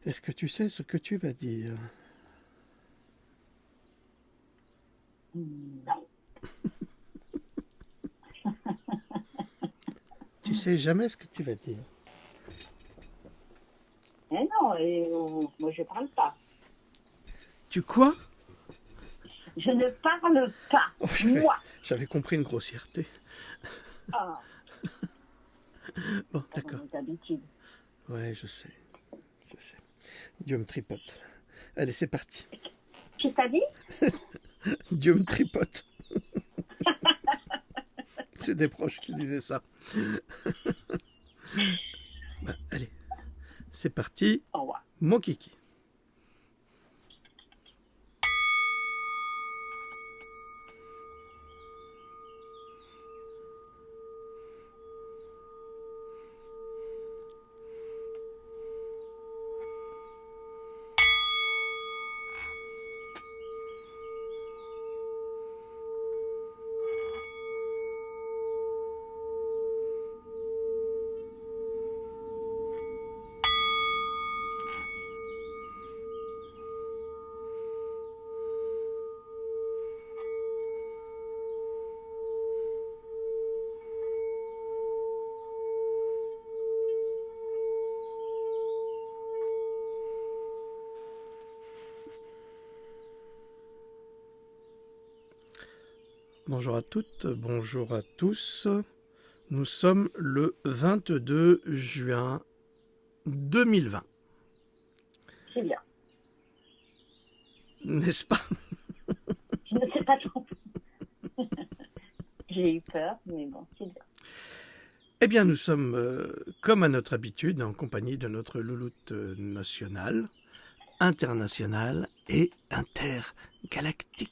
Est-ce que tu sais ce que tu vas dire? Non. Tu sais jamais ce que tu vas dire. Mais non, moi je parle pas. Tu quoi? Je ne parle pas, Oh, moi. j'avais compris une grossièreté. Ah, Bon, ça d'accord. comme d'habitude. Ouais, je sais. Je sais. Dieu me tripote. Allez, c'est parti. Tu t'as dit? Dieu me tripote. C'est des proches qui disaient ça. Bah, allez, c'est parti. Au revoir. Mon kiki. Bonjour à toutes, bonjour à tous. Nous sommes le 22 juin 2020. C'est bien. N'est-ce pas? Je ne sais pas trop. J'ai eu peur, mais bon, c'est bien. Eh bien, nous sommes, comme à notre habitude, en compagnie de notre louloute nationale, internationale et intergalactique.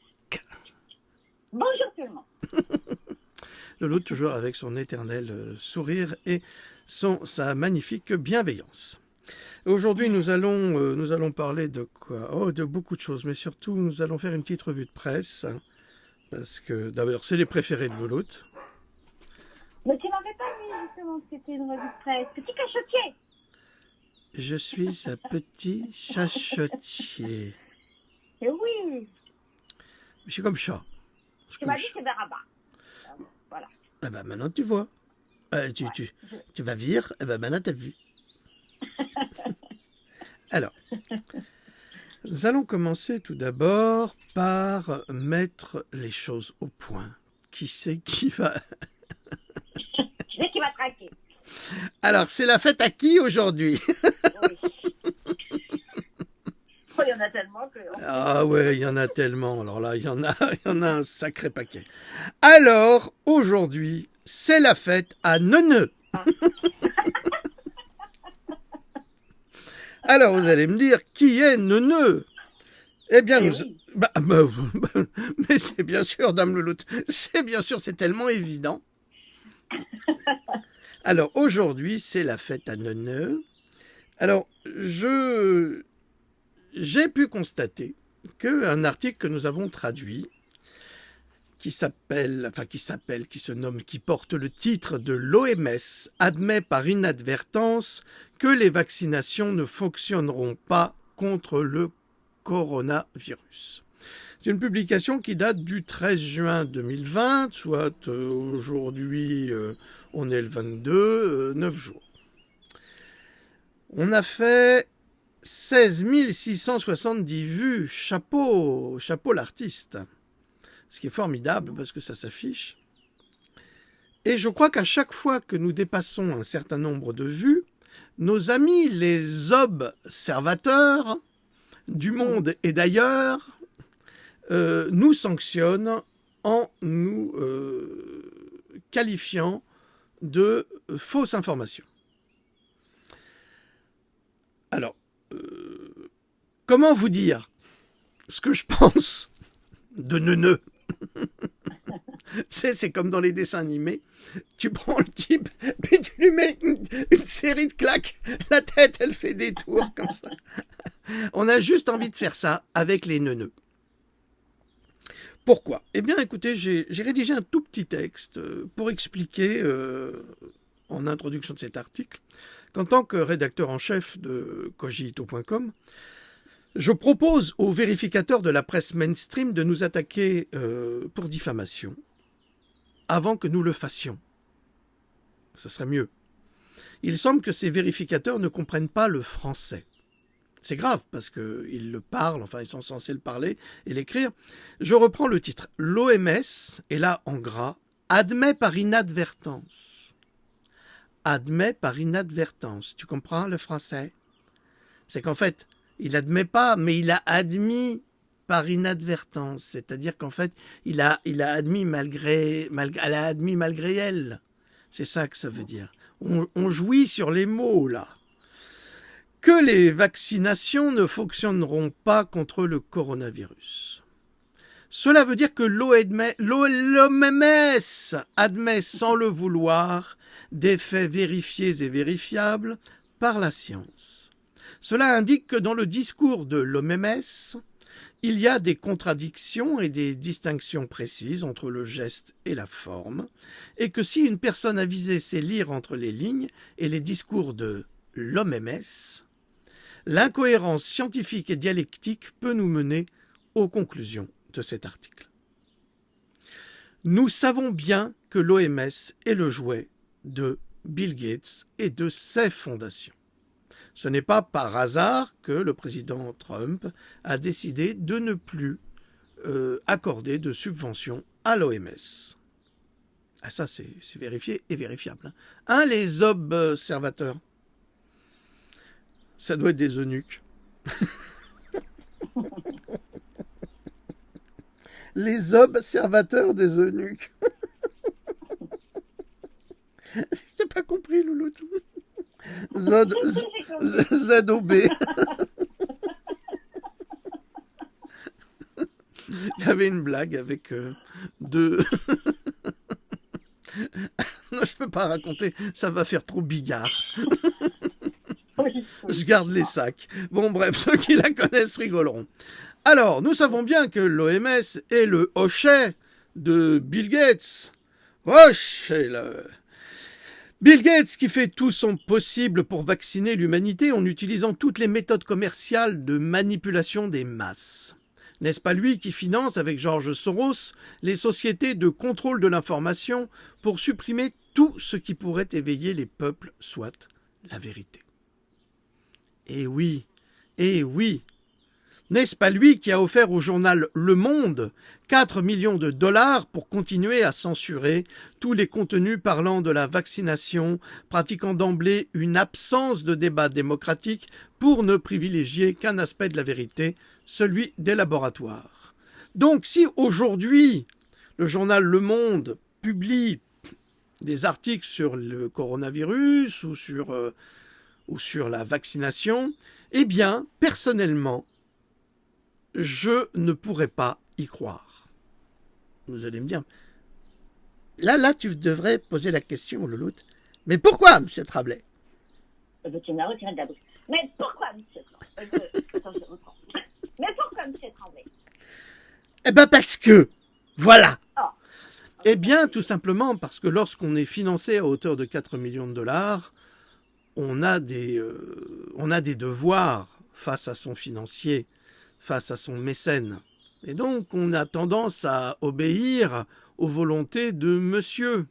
Bonjour tout le monde. Louloute toujours avec son éternel sourire et sa magnifique bienveillance. Aujourd'hui, nous allons parler de quoi? Oh, de beaucoup de choses, mais surtout, nous allons faire une petite revue de presse, hein, parce que, d'abord, c'est les préférés de Louloute. Mais tu m'avais pas dit justement que c'était une revue de presse. Petit cachotier. Je suis un petit chachotier. Et oui. Je suis comme chat. Tu m'as dit que c'est Beraba. Voilà. Ah bah maintenant tu vois. Tu vas vire, et ben maintenant t'as vu. Alors, nous allons commencer tout d'abord par mettre les choses au point. Qui c'est qui va... Je sais qui va traquer. Alors, c'est la fête à qui aujourd'hui? Oui. Oh, il y en a tellement que... Ah ouais, il y en a tellement. Alors là, il y en a un sacré paquet. Alors, aujourd'hui, c'est la fête à Neuneu. Alors, vous allez me dire, qui est Neuneu? Eh bien, oui. mais c'est bien sûr, Dame Lelouch. C'est bien sûr, c'est tellement évident. Alors, aujourd'hui, c'est la fête à Neuneu. Alors, j'ai pu constater qu'un article que nous avons traduit, qui porte le titre de l'OMS, admet par inadvertance que les vaccinations ne fonctionneront pas contre le coronavirus. C'est une publication qui date du 13 juin 2020, soit aujourd'hui, on est le 22, 9 jours. On a fait 16 670 vues, chapeau l'artiste. Ce qui est formidable parce que ça s'affiche. Et je crois qu'à chaque fois que nous dépassons un certain nombre de vues, nos amis les observateurs du monde et d'ailleurs nous sanctionnent en nous qualifiant de fausses informations. Alors, comment vous dire ce que je pense de Neuneu? Tu sais, c'est comme dans les dessins animés. Tu prends le type, puis tu lui mets une série de claques. La tête, elle fait des tours comme ça. On a juste envie de faire ça avec les neuneux. Pourquoi? Eh bien, écoutez, j'ai rédigé un tout petit texte pour expliquer en introduction de cet article qu'en tant que rédacteur en chef de Cogito.com, je propose aux vérificateurs de la presse mainstream de nous attaquer pour diffamation avant que nous le fassions. Ce serait mieux. Il semble que ces vérificateurs ne comprennent pas le français. C'est grave parce qu'ils le parlent, enfin ils sont censés le parler et l'écrire. Je reprends le titre. L'OMS, et là en gras, admet par inadvertance. Admet par inadvertance. Tu comprends le français? C'est qu'en fait, il admet pas, mais il a admis par inadvertance. C'est-à-dire qu'en fait, il a admis malgré elle. C'est ça que ça veut dire. On jouit sur les mots, là. Que les vaccinations ne fonctionneront pas contre le coronavirus. Cela veut dire que l'OMS admet sans le vouloir des faits vérifiés et vérifiables par la science. Cela indique que dans le discours de l'OMS, il y a des contradictions et des distinctions précises entre le geste et la forme, et que si une personne avisée sait lire entre les lignes et les discours de l'OMS, l'incohérence scientifique et dialectique peut nous mener aux conclusions de cet article. Nous savons bien que l'OMS est le jouet de Bill Gates et de ses fondations. Ce n'est pas par hasard que le président Trump a décidé de ne plus accorder de subventions à l'OMS. Ah ça, c'est vérifié et vérifiable. Hein, les observateurs? Ça doit être des eunuques. Les observateurs des eunuques. J'ai pas compris, Louloute. ZOB. Il y avait une blague avec deux... Non, je peux pas raconter, ça va faire trop bigard. Je garde les sacs. Bon, bref, ceux qui la connaissent rigoleront. Alors, nous savons bien que l'OMS est le hochet de Bill Gates. Bill Gates qui fait tout son possible pour vacciner l'humanité en utilisant toutes les méthodes commerciales de manipulation des masses. N'est-ce pas lui qui finance, avec George Soros, les sociétés de contrôle de l'information pour supprimer tout ce qui pourrait éveiller les peuples, soit la vérité? Eh oui, n'est-ce pas lui qui a offert au journal Le Monde 4 millions de dollars pour continuer à censurer tous les contenus parlant de la vaccination, pratiquant d'emblée une absence de débat démocratique pour ne privilégier qu'un aspect de la vérité, celui des laboratoires. Donc si aujourd'hui le journal Le Monde publie des articles sur le coronavirus ou sur la vaccination, eh bien, personnellement, je ne pourrais pas y croire. Vous allez me dire, là, tu devrais poser la question, Louloute. Mais pourquoi, M. Trablet? Tu me l'as retiré de la bouche. Mais pourquoi, M. Tremblay? Attends, je reprends. Mais pourquoi, M. Tremblay? Eh bien, parce que, voilà. Oh. Eh bien, tout simplement parce que lorsqu'on est financé à hauteur de 4 millions de dollars, on a des devoirs face à son financier, face à son mécène. Et donc, on a tendance à obéir aux volontés de monsieur.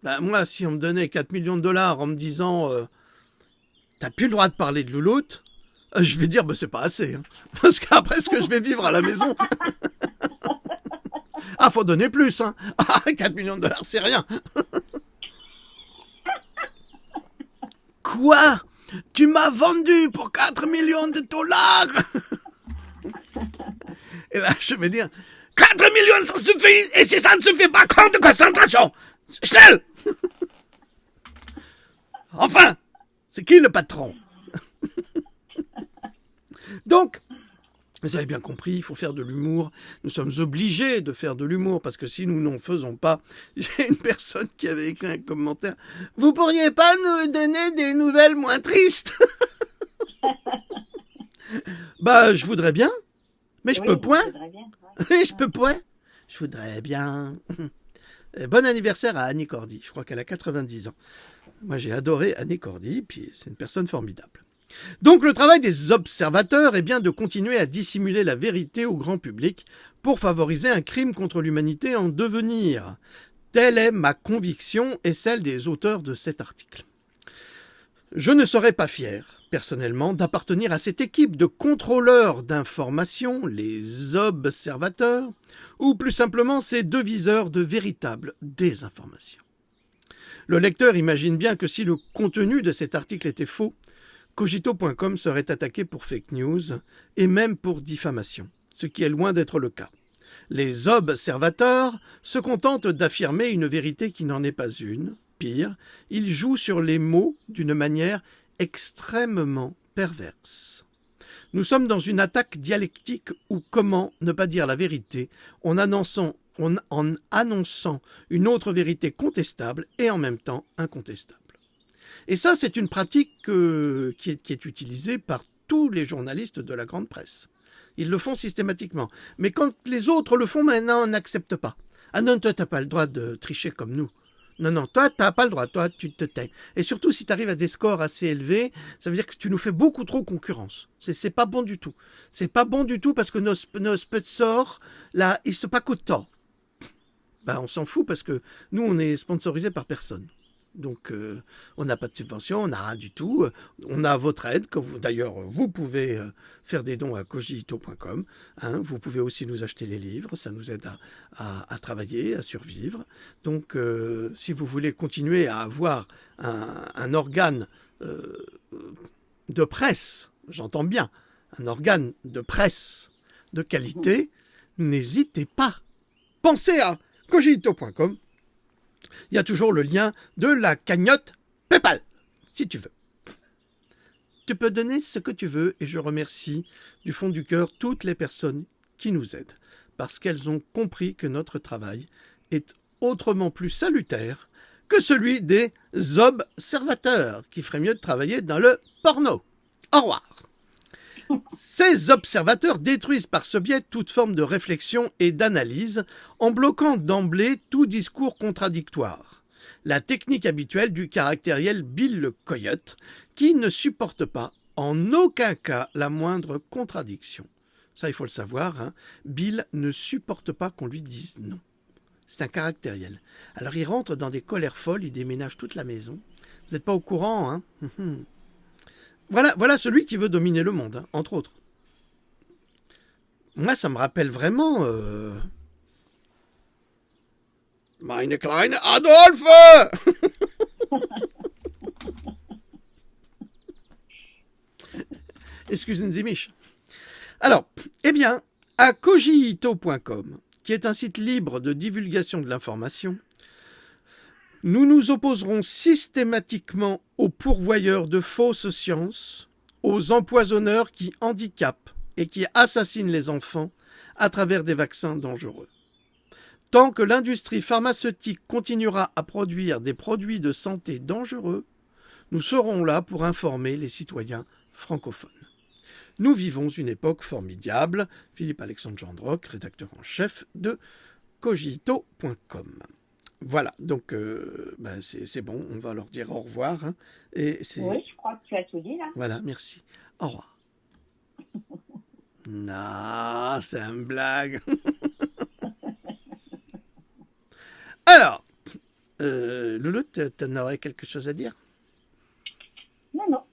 Ben, moi, si on me donnait 4 millions de dollars en me disant t'as plus le droit de parler de Louloute, je vais dire c'est pas assez. Hein. Parce qu'après, ce que je vais vivre à la maison... Ah, faut donner plus. Hein. 4 millions de dollars, c'est rien. Quoi? Tu m'as vendu pour 4 millions de dollars? Et là, je vais dire, 4 millions, ça suffit. Et si ça ne suffit pas, camp de concentration. Schnell. Enfin, c'est qui le patron? Donc, vous avez bien compris, il faut faire de l'humour. Nous sommes obligés de faire de l'humour parce que si nous n'en faisons pas, j'ai une personne qui avait écrit un commentaire. Vous pourriez pas nous donner des nouvelles moins tristes? Bah, je voudrais bien, mais je peux point. Bien, Oui, je peux point. Je voudrais bien. Et bon anniversaire à Annie Cordy, je crois qu'elle a 90 ans. Moi j'ai adoré Annie Cordy, puis c'est une personne formidable. Donc le travail des observateurs est bien de continuer à dissimuler la vérité au grand public pour favoriser un crime contre l'humanité en devenir. Telle est ma conviction et celle des auteurs de cet article. Je ne serais pas fier, personnellement, d'appartenir à cette équipe de contrôleurs d'information, les observateurs, ou plus simplement ces deviseurs de véritables désinformations. Le lecteur imagine bien que si le contenu de cet article était faux, Cogito.com serait attaqué pour fake news et même pour diffamation, ce qui est loin d'être le cas. Les observateurs se contentent d'affirmer une vérité qui n'en est pas une. Pire, ils jouent sur les mots d'une manière extrêmement perverse. Nous sommes dans une attaque dialectique où comment ne pas dire la vérité en annonçant une autre vérité contestable et en même temps incontestable. Et ça, c'est une pratique qui est utilisée par tous les journalistes de la grande presse. Ils le font systématiquement. Mais quand les autres le font, maintenant, on n'accepte pas. Ah non, toi, t'as pas le droit de tricher comme nous. Non, toi, t'as pas le droit, toi, tu te tais. Et surtout, si tu arrives à des scores assez élevés, ça veut dire que tu nous fais beaucoup trop concurrence. C'est pas bon du tout. C'est pas bon du tout parce que nos sponsors, là, ils se packent autant. Ben, on s'en fout parce que nous, on est sponsorisé par personne. Donc, on n'a pas de subvention, on n'a rien du tout. On a votre aide. D'ailleurs, vous pouvez faire des dons à cogito.com. Hein, vous pouvez aussi nous acheter les livres. Ça nous aide à travailler, à survivre. Donc, si vous voulez continuer à avoir un organe de presse, j'entends bien, un organe de presse de qualité, n'hésitez pas. Pensez à cogito.com. Il y a toujours le lien de la cagnotte PayPal, si tu veux. Tu peux donner ce que tu veux et je remercie du fond du cœur toutes les personnes qui nous aident parce qu'elles ont compris que notre travail est autrement plus salutaire que celui des observateurs qui ferait mieux de travailler dans le porno. Au revoir. Ces observateurs détruisent par ce biais toute forme de réflexion et d'analyse en bloquant d'emblée tout discours contradictoire. La technique habituelle du caractériel Bill le Coyote qui ne supporte pas en aucun cas la moindre contradiction. Ça, il faut le savoir, hein. Bill ne supporte pas qu'on lui dise non. C'est un caractériel. Alors il rentre dans des colères folles, il déménage toute la maison. Vous n'êtes pas au courant, hein. Voilà celui qui veut dominer le monde, hein, entre autres. Moi, ça me rappelle vraiment... Meine kleine Adolphe. Excusez-moi, Mich. Alors, eh bien, à cogito.com, qui est un site libre de divulgation de l'information, nous nous opposerons systématiquement aux pourvoyeurs de fausses sciences, aux empoisonneurs qui handicapent et qui assassinent les enfants à travers des vaccins dangereux. Tant que l'industrie pharmaceutique continuera à produire des produits de santé dangereux, nous serons là pour informer les citoyens francophones. Nous vivons une époque formidable. Philippe-Alexandre Gendroc, rédacteur en chef de cogito.com. Voilà, donc c'est bon, on va leur dire au revoir. Hein, oui, je crois que tu as tout dit là. Voilà, merci. Au revoir. Non, c'est une blague. Alors, Loulou, t'en aurais quelque chose à dire? Non.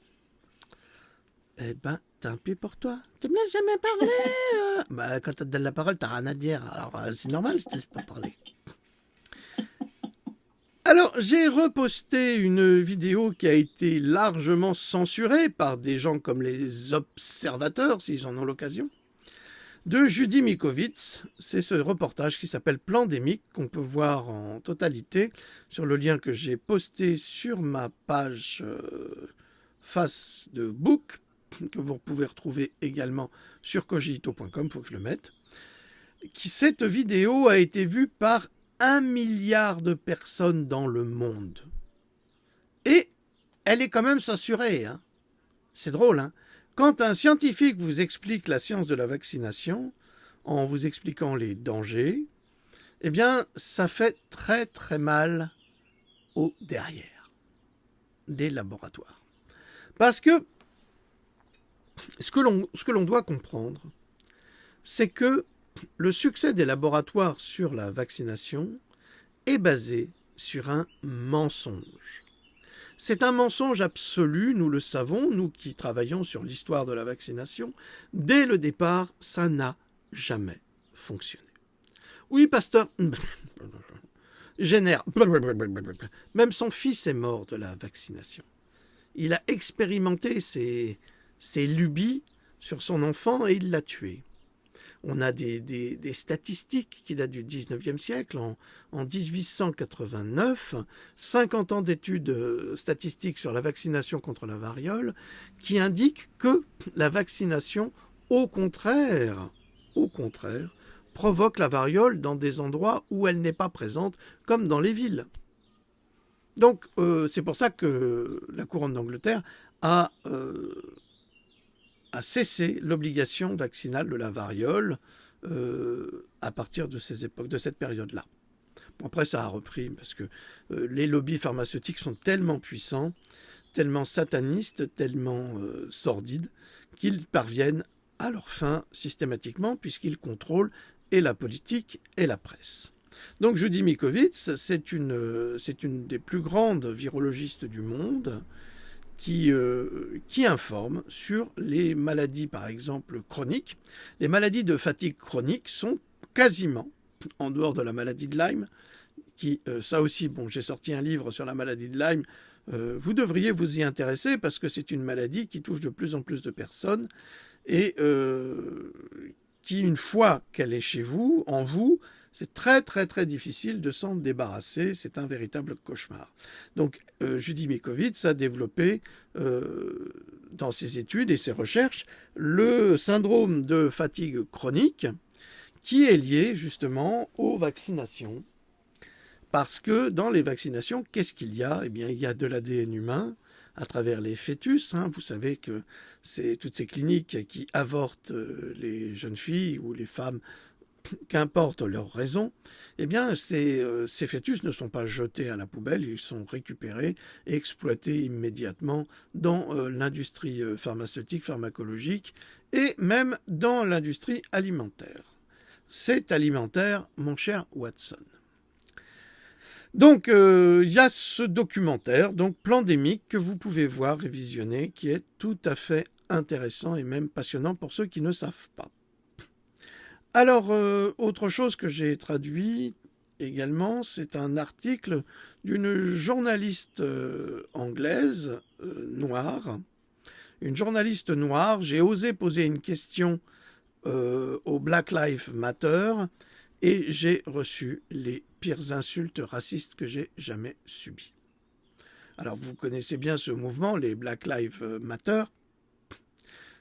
Eh ben, tant pis pour toi. Tu me laisses jamais parler. Quand tu te donnes la parole, t'as rien à dire. Alors, c'est normal, je te laisse pas parler. Alors, j'ai reposté une vidéo qui a été largement censurée par des gens comme les observateurs, s'ils en ont l'occasion, de Judy Mikovits. C'est ce reportage qui s'appelle Plandémique, qu'on peut voir en totalité sur le lien que j'ai posté sur ma page Facebook, que vous pouvez retrouver également sur cogito.com, il faut que je le mette. Cette vidéo a été vue par 1 milliard de personnes dans le monde. Et elle est quand même censurée. Hein. C'est drôle, hein. Quand un scientifique vous explique la science de la vaccination, en vous expliquant les dangers, eh bien, ça fait très très mal au derrière des laboratoires. Parce que ce que l'on doit comprendre, c'est que le succès des laboratoires sur la vaccination est basé sur un mensonge. C'est un mensonge absolu, nous le savons, nous qui travaillons sur l'histoire de la vaccination. Dès le départ, ça n'a jamais fonctionné. Oui, pasteur, génère. Même son fils est mort de la vaccination. Il a expérimenté ses lubies sur son enfant et il l'a tué. On a des statistiques qui datent du 19e siècle. En 1889, 50 ans d'études statistiques sur la vaccination contre la variole qui indiquent que la vaccination, au contraire, provoque la variole dans des endroits où elle n'est pas présente, comme dans les villes. Donc, c'est pour ça que la couronne d'Angleterre a cessé l'obligation vaccinale de la variole à partir de ces époques, de cette période-là. Bon, après, ça a repris parce que les lobbies pharmaceutiques sont tellement puissants, tellement satanistes, tellement sordides, qu'ils parviennent à leur fin systématiquement puisqu'ils contrôlent et la politique et la presse. Donc Judy Mikovits, c'est une des plus grandes virologistes du monde qui informe sur les maladies, par exemple, chroniques. Les maladies de fatigue chronique sont quasiment, en dehors de la maladie de Lyme, qui, ça aussi, bon, j'ai sorti un livre sur la maladie de Lyme, vous devriez vous y intéresser parce que c'est une maladie qui touche de plus en plus de personnes et qui, une fois qu'elle est chez vous, en vous, c'est très très très difficile de s'en débarrasser, c'est un véritable cauchemar. Donc Judy Mikovits a développé dans ses études et ses recherches le syndrome de fatigue chronique qui est lié justement aux vaccinations. Parce que dans les vaccinations, qu'est-ce qu'il y a ? Eh bien, il y a de l'ADN humain à travers les fœtus. Vous savez que c'est toutes ces cliniques qui avortent les jeunes filles ou les femmes, qu'importe leur raison, eh bien, ces fœtus ne sont pas jetés à la poubelle, ils sont récupérés et exploités immédiatement dans l'industrie pharmaceutique, pharmacologique et même dans l'industrie alimentaire. C'est alimentaire, mon cher Watson. Donc, il y a ce documentaire, donc Plandémique, que vous pouvez voir et visionner, qui est tout à fait intéressant et même passionnant pour ceux qui ne savent pas. Alors, autre chose que j'ai traduit également, c'est un article d'une journaliste anglaise, noire. Une journaliste noire, j'ai osé poser une question au Black Lives Matter et j'ai reçu les pires insultes racistes que j'ai jamais subies. Alors, vous connaissez bien ce mouvement, les Black Lives Matter.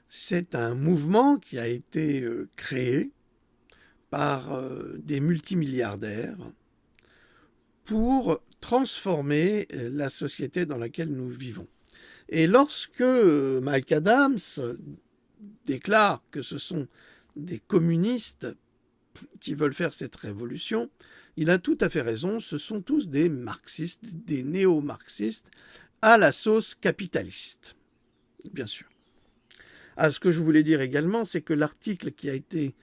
C'est un mouvement qui a été créé par des multimilliardaires pour transformer la société dans laquelle nous vivons. Et lorsque Mike Adams déclare que ce sont des communistes qui veulent faire cette révolution, il a tout à fait raison, ce sont tous des marxistes, des néo-marxistes à la sauce capitaliste, bien sûr. Ce que je voulais dire également, c'est que l'article qui a été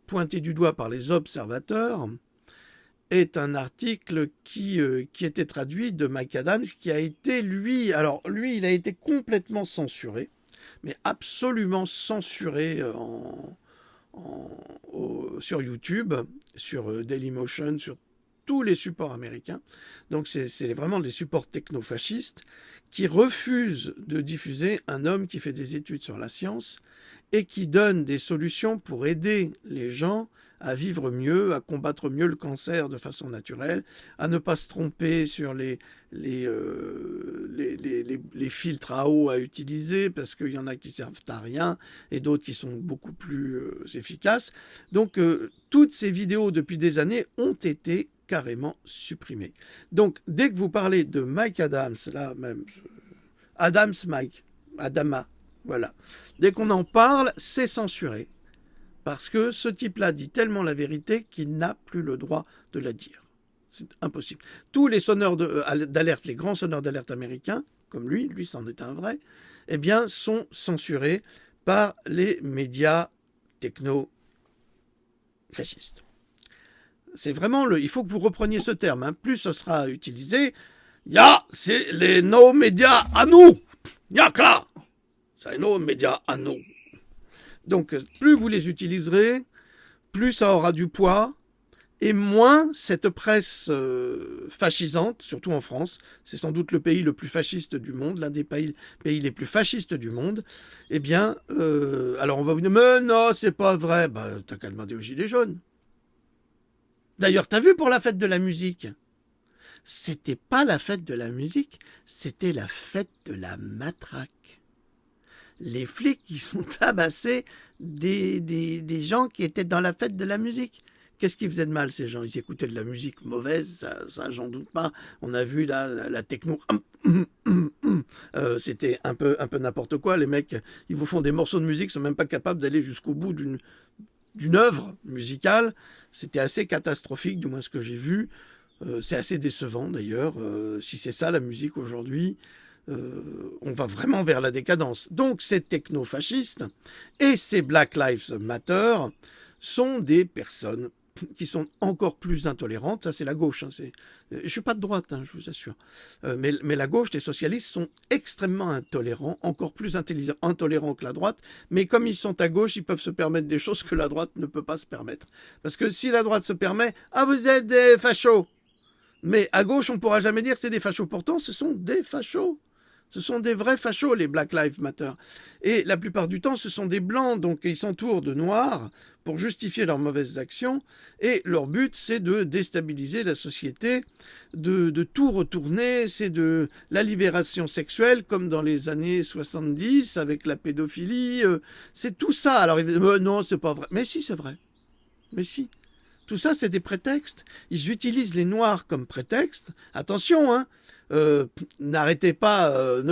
pointé du doigt par les observateurs est un article qui était traduit de Mike Adams, qui a été, lui, il a été complètement censuré, mais absolument censuré sur YouTube, sur Dailymotion, sur tous les supports américains. Donc c'est vraiment des supports technofascistes qui refusent de diffuser un homme qui fait des études sur la science et qui donne des solutions pour aider les gens à vivre mieux, à combattre mieux le cancer de façon naturelle, à ne pas se tromper sur les filtres à eau à utiliser, parce qu'il y en a qui servent à rien, et d'autres qui sont beaucoup plus efficaces. Donc, toutes ces vidéos, depuis des années, ont été carrément supprimées. Donc, dès que vous parlez de Mike Adams, là même, Adama, voilà. Dès qu'on en parle, c'est censuré. Parce que ce type-là dit tellement la vérité qu'il n'a plus le droit de la dire. C'est impossible. Tous les sonneurs d'alerte, les grands sonneurs d'alerte américains, comme lui c'en est un vrai, eh bien, sont censurés par les médias techno-fascistes. C'est vraiment il faut que vous repreniez ce terme, hein. Plus ce sera utilisé, c'est nos médias à nous. Que là. C'est nos médias à nous. Donc, plus vous les utiliserez, plus ça aura du poids, et moins cette presse fascisante, surtout en France, c'est sans doute le pays le plus fasciste du monde, l'un des pays les plus fascistes du monde, eh bien, alors on va vous dire, mais non, c'est pas vrai, t'as qu'à demander aux Gilets jaunes. D'ailleurs, t'as vu pour la fête de la musique ? C'était pas la fête de la musique, c'était la fête de la matraque. Les flics, ils sont tabassés des gens qui étaient dans la fête de la musique. Qu'est-ce qu'ils faisaient de mal, ces gens ? Ils écoutaient de la musique mauvaise, ça j'en doute pas. On a vu la techno... c'était un peu n'importe quoi. Les mecs, ils vous font des morceaux de musique, ils sont même pas capables d'aller jusqu'au bout d'une œuvre musicale. C'était assez catastrophique, du moins ce que j'ai vu. C'est assez décevant, d'ailleurs. Si c'est ça, la musique, aujourd'hui... on va vraiment vers la décadence. Donc ces techno-fascistes et ces Black Lives Matter sont des personnes qui sont encore plus intolérantes. Ça, c'est la gauche. Hein, je suis pas de droite, hein, je vous assure. Mais la gauche, les socialistes sont extrêmement intolérants, encore plus intolérants que la droite. Mais comme ils sont à gauche, ils peuvent se permettre des choses que la droite ne peut pas se permettre. Parce que si la droite se permet, vous êtes des fachos. Mais à gauche, on ne pourra jamais dire que c'est des fachos. Pourtant, ce sont des fachos. Ce sont des vrais fachos, les Black Lives Matter. Et la plupart du temps, ce sont des blancs, donc ils s'entourent de noirs pour justifier leurs mauvaises actions. Et leur but, c'est de déstabiliser la société, de tout retourner. C'est de la libération sexuelle, comme dans les années 70, avec la pédophilie. C'est tout ça. Alors, non, c'est pas vrai. Mais si, c'est vrai. Mais si. Tout ça, c'est des prétextes. Ils utilisent les noirs comme prétexte. Attention, hein. Ne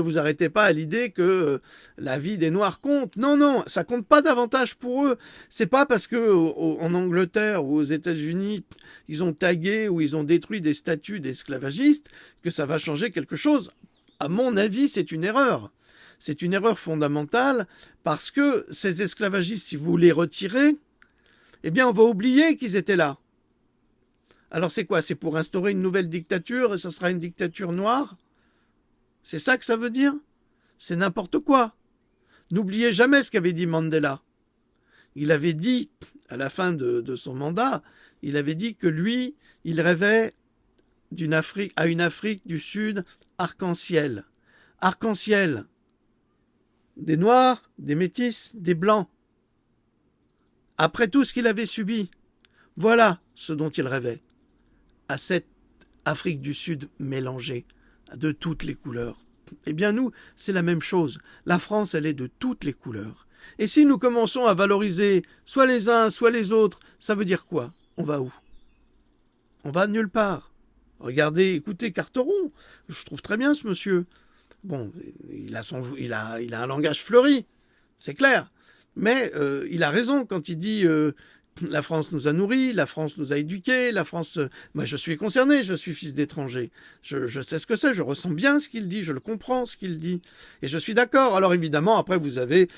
vous arrêtez pas à l'idée que la vie des Noirs compte. Non, ça compte pas davantage pour eux. C'est pas parce que en Angleterre ou aux États-Unis, ils ont tagué ou ils ont détruit des statues d'esclavagistes que ça va changer quelque chose. À mon avis, c'est une erreur. C'est une erreur fondamentale parce que ces esclavagistes, si vous les retirez, eh bien, on va oublier qu'ils étaient là. Alors c'est quoi ? C'est pour instaurer une nouvelle dictature et ça sera une dictature noire ? C'est ça que ça veut dire ? C'est n'importe quoi. N'oubliez jamais ce qu'avait dit Mandela. Il avait dit, à la fin de son mandat, il avait dit que lui, il rêvait une Afrique du Sud arc-en-ciel. Arc-en-ciel. Des Noirs, des Métis, des Blancs. Après tout ce qu'il avait subi, voilà ce dont il rêvait. À cette Afrique du Sud mélangée, de toutes les couleurs. Eh bien nous, c'est la même chose. La France, elle est de toutes les couleurs. Et si nous commençons à valoriser soit les uns, soit les autres, ça veut dire quoi ? On va où ? On va nulle part. Regardez, écoutez Carteron. Je trouve très bien ce monsieur. Bon, il a un langage fleuri, c'est clair. Mais il a raison quand il dit la France nous a nourris, la France nous a éduqués, la France... moi, je suis concerné, je suis fils d'étranger. Je sais ce que c'est, je ressens bien ce qu'il dit, je le comprends ce qu'il dit. Et je suis d'accord. Alors évidemment, après, vous avez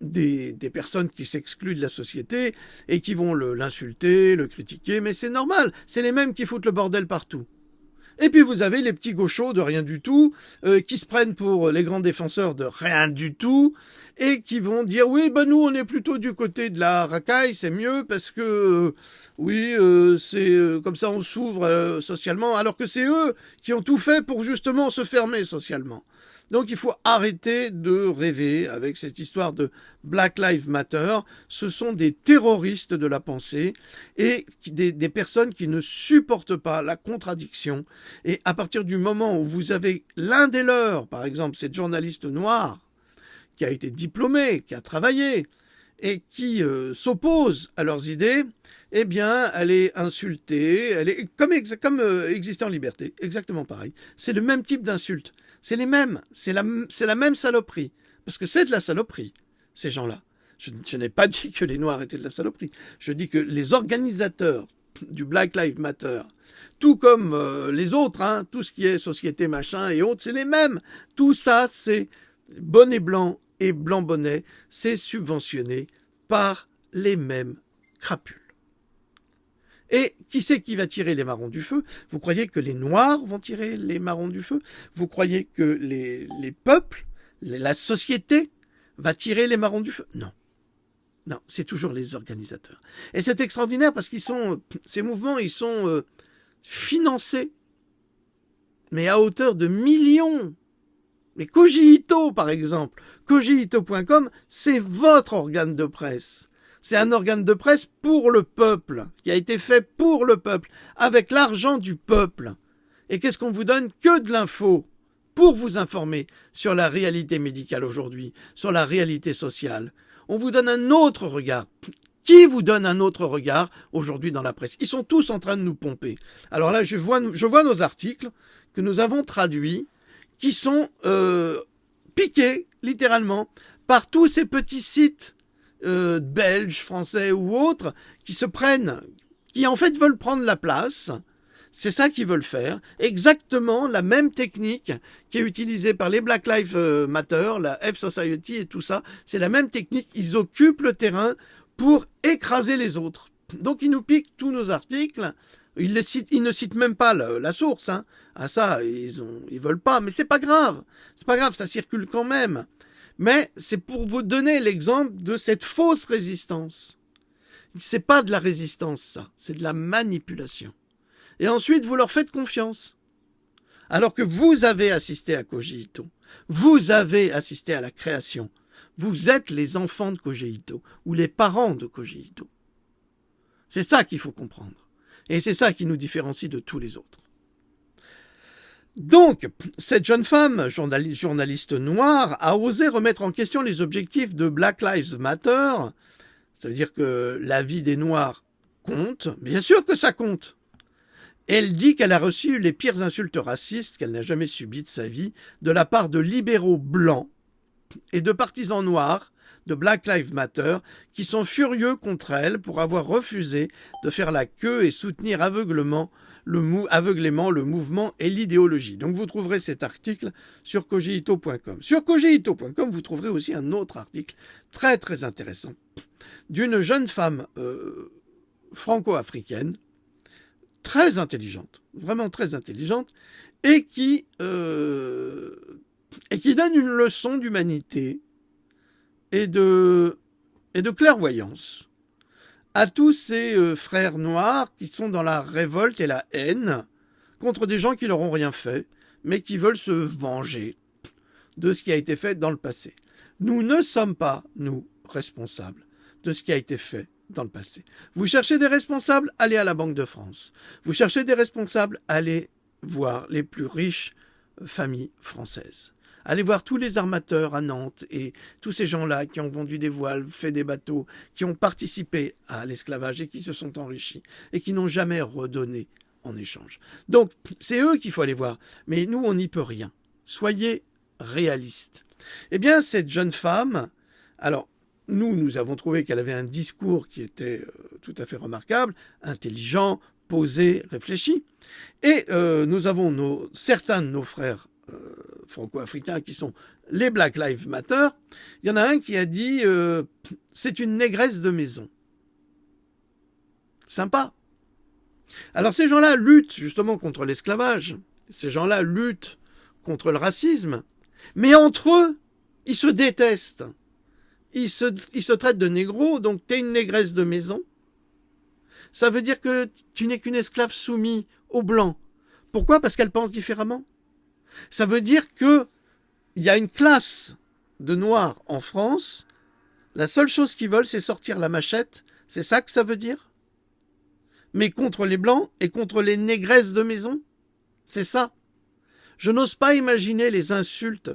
des personnes qui s'excluent de la société et qui vont l'insulter, le critiquer, mais c'est normal. C'est les mêmes qui foutent le bordel partout. Et puis vous avez les petits gauchos de rien du tout, qui se prennent pour les grands défenseurs de rien du tout, et qui vont dire oui, nous on est plutôt du côté de la racaille, c'est mieux parce que c'est comme ça on s'ouvre socialement, alors que c'est eux qui ont tout fait pour justement se fermer socialement. Donc il faut arrêter de rêver avec cette histoire de Black Lives Matter. Ce sont des terroristes de la pensée et des personnes qui ne supportent pas la contradiction. Et à partir du moment où vous avez l'un des leurs, par exemple cette journaliste noire, qui a été diplômée, qui a travaillé et qui s'oppose à leurs idées, eh bien, elle est insultée, elle est comme exister en liberté, exactement pareil. C'est le même type d'insulte. C'est les mêmes, c'est la même saloperie. Parce que c'est de la saloperie, ces gens-là. Je n'ai pas dit que les Noirs étaient de la saloperie. Je dis que les organisateurs du Black Lives Matter, tout comme les autres, hein, tout ce qui est société machin et autres, c'est les mêmes. Tout ça, c'est bonnet blanc et blanc bonnet, c'est subventionné par les mêmes crapules. Et qui c'est qui va tirer les marrons du feu? Vous croyez que les Noirs vont tirer les marrons du feu? Vous croyez que les peuples, la société va tirer les marrons du feu? Non. Non, c'est toujours les organisateurs. Et c'est extraordinaire parce ces mouvements, ils sont financés, mais à hauteur de millions. Mais Cogito, par exemple, Cogito.com, c'est votre organe de presse. C'est un organe de presse pour le peuple, qui a été fait pour le peuple, avec l'argent du peuple. Et qu'est-ce qu'on vous donne? Que de l'info, pour vous informer sur la réalité médicale aujourd'hui, sur la réalité sociale. On vous donne un autre regard. Qui vous donne un autre regard aujourd'hui dans la presse? Ils sont tous en train de nous pomper. Alors là, je vois nos articles que nous avons traduits, qui sont piqués, littéralement, par tous ces petits sites belges, français ou autres, qui en fait veulent prendre la place. C'est ça qu'ils veulent faire. Exactement la même technique qui est utilisée par les Black Lives Matter, la F-Society et tout ça. C'est la même technique. Ils occupent le terrain pour écraser les autres. Donc ils nous piquent tous nos articles. Ils ne citent même pas la source. Hein. Ah ça, ils veulent pas. Mais c'est pas grave. C'est pas grave, ça circule quand même. Mais c'est pour vous donner l'exemple de cette fausse résistance. C'est pas de la résistance, ça. C'est de la manipulation. Et ensuite, vous leur faites confiance. Alors que vous avez assisté à Cogito. Vous avez assisté à la création. Vous êtes les enfants de Cogito. Ou les parents de Cogito. C'est ça qu'il faut comprendre. Et c'est ça qui nous différencie de tous les autres. Donc, cette jeune femme, journaliste noire, a osé remettre en question les objectifs de Black Lives Matter. Ça veut dire que la vie des Noirs compte. Bien sûr que ça compte. Elle dit qu'elle a reçu les pires insultes racistes qu'elle n'a jamais subies de sa vie de la part de libéraux blancs et de partisans noirs de Black Lives Matter qui sont furieux contre elle pour avoir refusé de faire la queue et soutenir aveuglément le mouvement et l'idéologie. Donc vous trouverez cet article sur Cogito.com. Sur Cogito.com, vous trouverez aussi un autre article très très intéressant d'une jeune femme franco-africaine, très intelligente, vraiment très intelligente, et qui donne une leçon d'humanité et de clairvoyance à tous ces frères noirs qui sont dans la révolte et la haine contre des gens qui leur ont rien fait, mais qui veulent se venger de ce qui a été fait dans le passé. Nous ne sommes pas, nous, responsables de ce qui a été fait dans le passé. Vous cherchez des responsables, allez à la Banque de France. Vous cherchez des responsables, allez voir les plus riches familles françaises. Allez voir tous les armateurs à Nantes et tous ces gens-là qui ont vendu des voiles, fait des bateaux, qui ont participé à l'esclavage et qui se sont enrichis et qui n'ont jamais redonné en échange. Donc, c'est eux qu'il faut aller voir. Mais nous, on n'y peut rien. Soyez réalistes. Eh bien, cette jeune femme, alors, nous avons trouvé qu'elle avait un discours qui était tout à fait remarquable, intelligent, posé, réfléchi. Et nous avons certains de nos frères franco-africains qui sont les Black Lives Matter. Il y en a un qui a dit c'est une négresse de maison. Sympa. Alors ces gens-là luttent justement contre l'esclavage. Ces gens-là luttent contre le racisme. Mais entre eux, ils se détestent. Ils se traitent de négros, donc t'es une négresse de maison. Ça veut dire que tu n'es qu'une esclave soumise aux blancs. Pourquoi? Parce qu'elle pense différemment. Ça veut dire que il y a une classe de noirs en France. La seule chose qu'ils veulent, c'est sortir la machette. C'est ça que ça veut dire? Mais contre les blancs et contre les négresses de maison? C'est ça. Je n'ose pas imaginer les insultes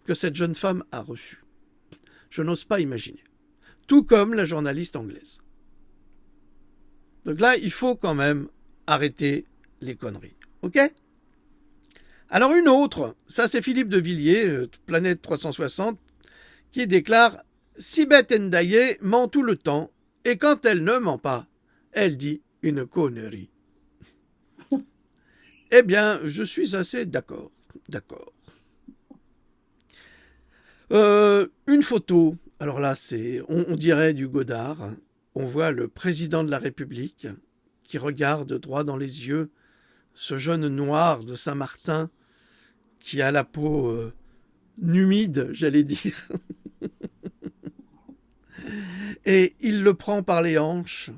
que cette jeune femme a reçues. Je n'ose pas imaginer. Tout comme la journaliste anglaise. Donc là, il faut quand même arrêter les conneries. OK? Alors une autre, ça c'est Philippe de Villiers, Planète 360, qui déclare « Sibeth Ndiaye ment tout le temps, et quand elle ne ment pas, elle dit une connerie. Eh bien, je suis assez d'accord. Une photo. Alors là, on dirait du Godard. On voit le président de la République qui regarde droit dans les yeux ce jeune noir de Saint-Martin qui a la peau numide, j'allais dire. Et il le prend par les hanches.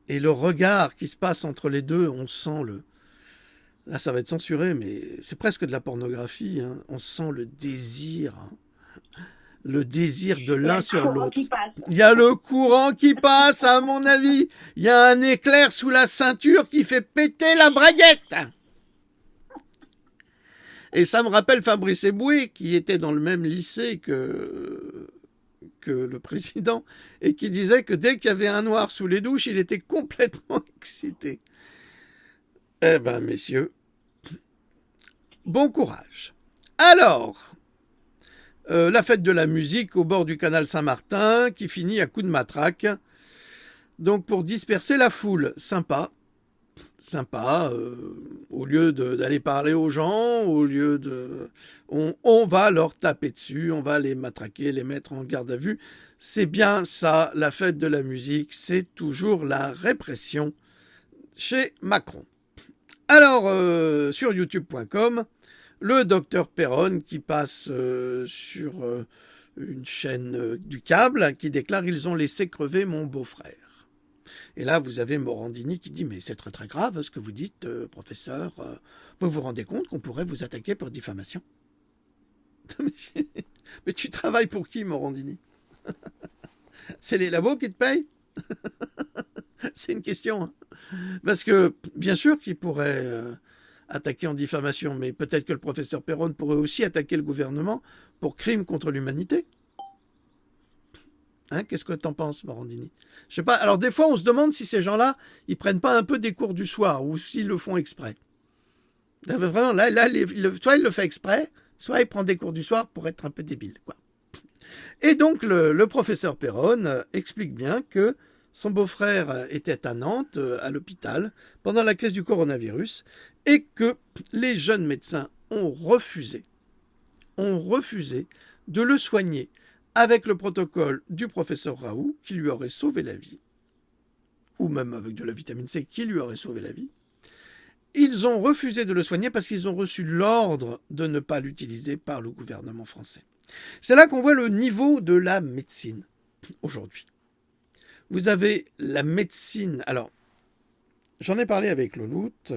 Et le regard qui se passe entre les deux, on sent le... Là, ça va être censuré, mais c'est presque de la pornographie. Hein. On sent le désir. Le désir de l'un sur l'autre. Il y a le courant qui passe, à mon avis. Il y a un éclair sous la ceinture qui fait péter la braguette. Et ça me rappelle Fabrice Eboué, qui était dans le même lycée que le président, et qui disait que dès qu'il y avait un noir sous les douches, il était complètement excité. Eh ben, messieurs, bon courage. Alors, la fête de la musique au bord du canal Saint-Martin, qui finit à coups de matraque. Donc, pour disperser la foule, sympa, au lieu d'aller parler aux gens, au lieu de... On va leur taper dessus, on va les matraquer, les mettre en garde à vue. C'est bien ça, la fête de la musique, c'est toujours la répression chez Macron. Alors, sur youtube.com, le docteur Perron qui passe sur une chaîne du câble qui déclare « Ils ont laissé crever mon beau-frère ». Et là, vous avez Morandini qui dit « Mais c'est très très grave ce que vous dites, professeur. Vous vous rendez compte qu'on pourrait vous attaquer pour diffamation ?» Mais tu travailles pour qui, Morandini? C'est les labos qui te payent? C'est une question. Hein. Parce que, bien sûr qu'ils pourraient attaquer en diffamation, mais peut-être que le professeur Perron pourrait aussi attaquer le gouvernement pour crime contre l'humanité. Hein, qu'est-ce que t'en penses, Morandini? Je sais pas. Alors, des fois, on se demande si ces gens-là, ils prennent pas un peu des cours du soir, ou s'ils le font exprès. Là, vraiment, soit il le fait exprès, soit il prend des cours du soir pour être un peu débile, quoi. Et donc, le professeur Perron explique bien que son beau-frère était à Nantes, à l'hôpital, pendant la crise du coronavirus, et que les jeunes médecins ont refusé de le soigner avec le protocole du professeur Raoult, qui lui aurait sauvé la vie, ou même avec de la vitamine C, qui lui aurait sauvé la vie. Ils ont refusé de le soigner parce qu'ils ont reçu l'ordre de ne pas l'utiliser par le gouvernement français. C'est là qu'on voit le niveau de la médecine aujourd'hui. Vous avez la médecine... Alors, j'en ai parlé avec Louloute.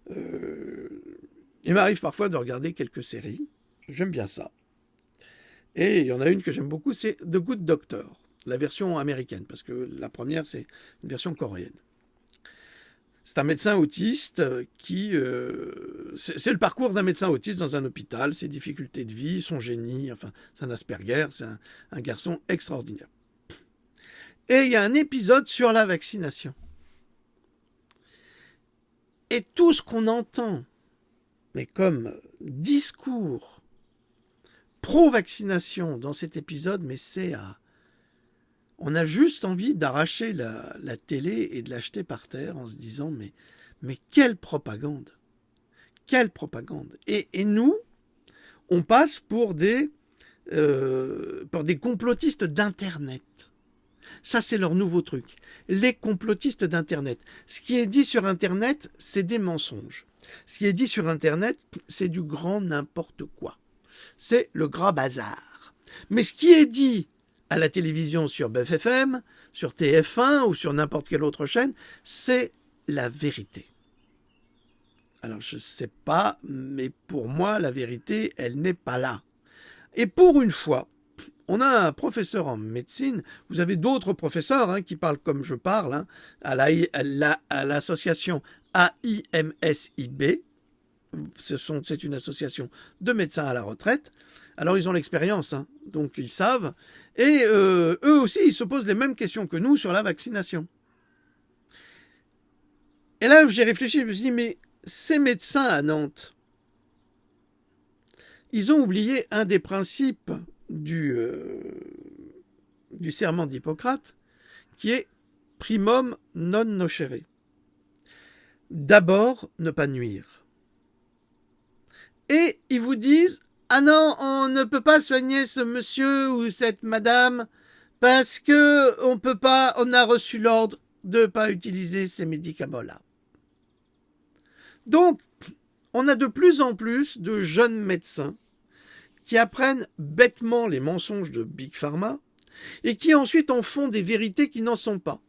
Il m'arrive parfois de regarder quelques séries. J'aime bien ça. Et il y en a une que j'aime beaucoup, c'est The Good Doctor, la version américaine, parce que la première, c'est une version coréenne. C'est un médecin autiste qui... c'est le parcours d'un médecin autiste dans un hôpital, ses difficultés de vie, son génie, enfin, c'est un Asperger, c'est un garçon extraordinaire. Et il y a un épisode sur la vaccination. Et tout ce qu'on entend, mais comme discours pro-vaccination dans cet épisode, mais c'est à... On a juste envie d'arracher la télé et de l'acheter par terre en se disant mais quelle propagande! Quelle propagande! Et nous, on passe pour des complotistes d'Internet. Ça, c'est leur nouveau truc. Les complotistes d'Internet. Ce qui est dit sur Internet, c'est des mensonges. Ce qui est dit sur Internet, c'est du grand n'importe quoi. C'est le gras bazar. Mais ce qui est dit à la télévision sur BFM, sur TF1 ou sur n'importe quelle autre chaîne, c'est la vérité. Alors, je ne sais pas, mais pour moi, la vérité, elle n'est pas là. Et pour une fois, on a un professeur en médecine, vous avez d'autres professeurs qui parlent comme je parle, à l'association AIMSIB, c'est une association de médecins à la retraite. Alors ils ont l'expérience, donc ils savent. Et eux aussi, ils se posent les mêmes questions que nous sur la vaccination. Et là, j'ai réfléchi, je me suis dit, mais ces médecins à Nantes, ils ont oublié un des principes du serment d'Hippocrate, qui est primum non nocere. D'abord, ne pas nuire. Et ils vous disent, ah non, on ne peut pas soigner ce monsieur ou cette madame parce que on a reçu l'ordre de ne pas utiliser ces médicaments-là. Donc, on a de plus en plus de jeunes médecins qui apprennent bêtement les mensonges de Big Pharma et qui ensuite en font des vérités qui n'en sont pas.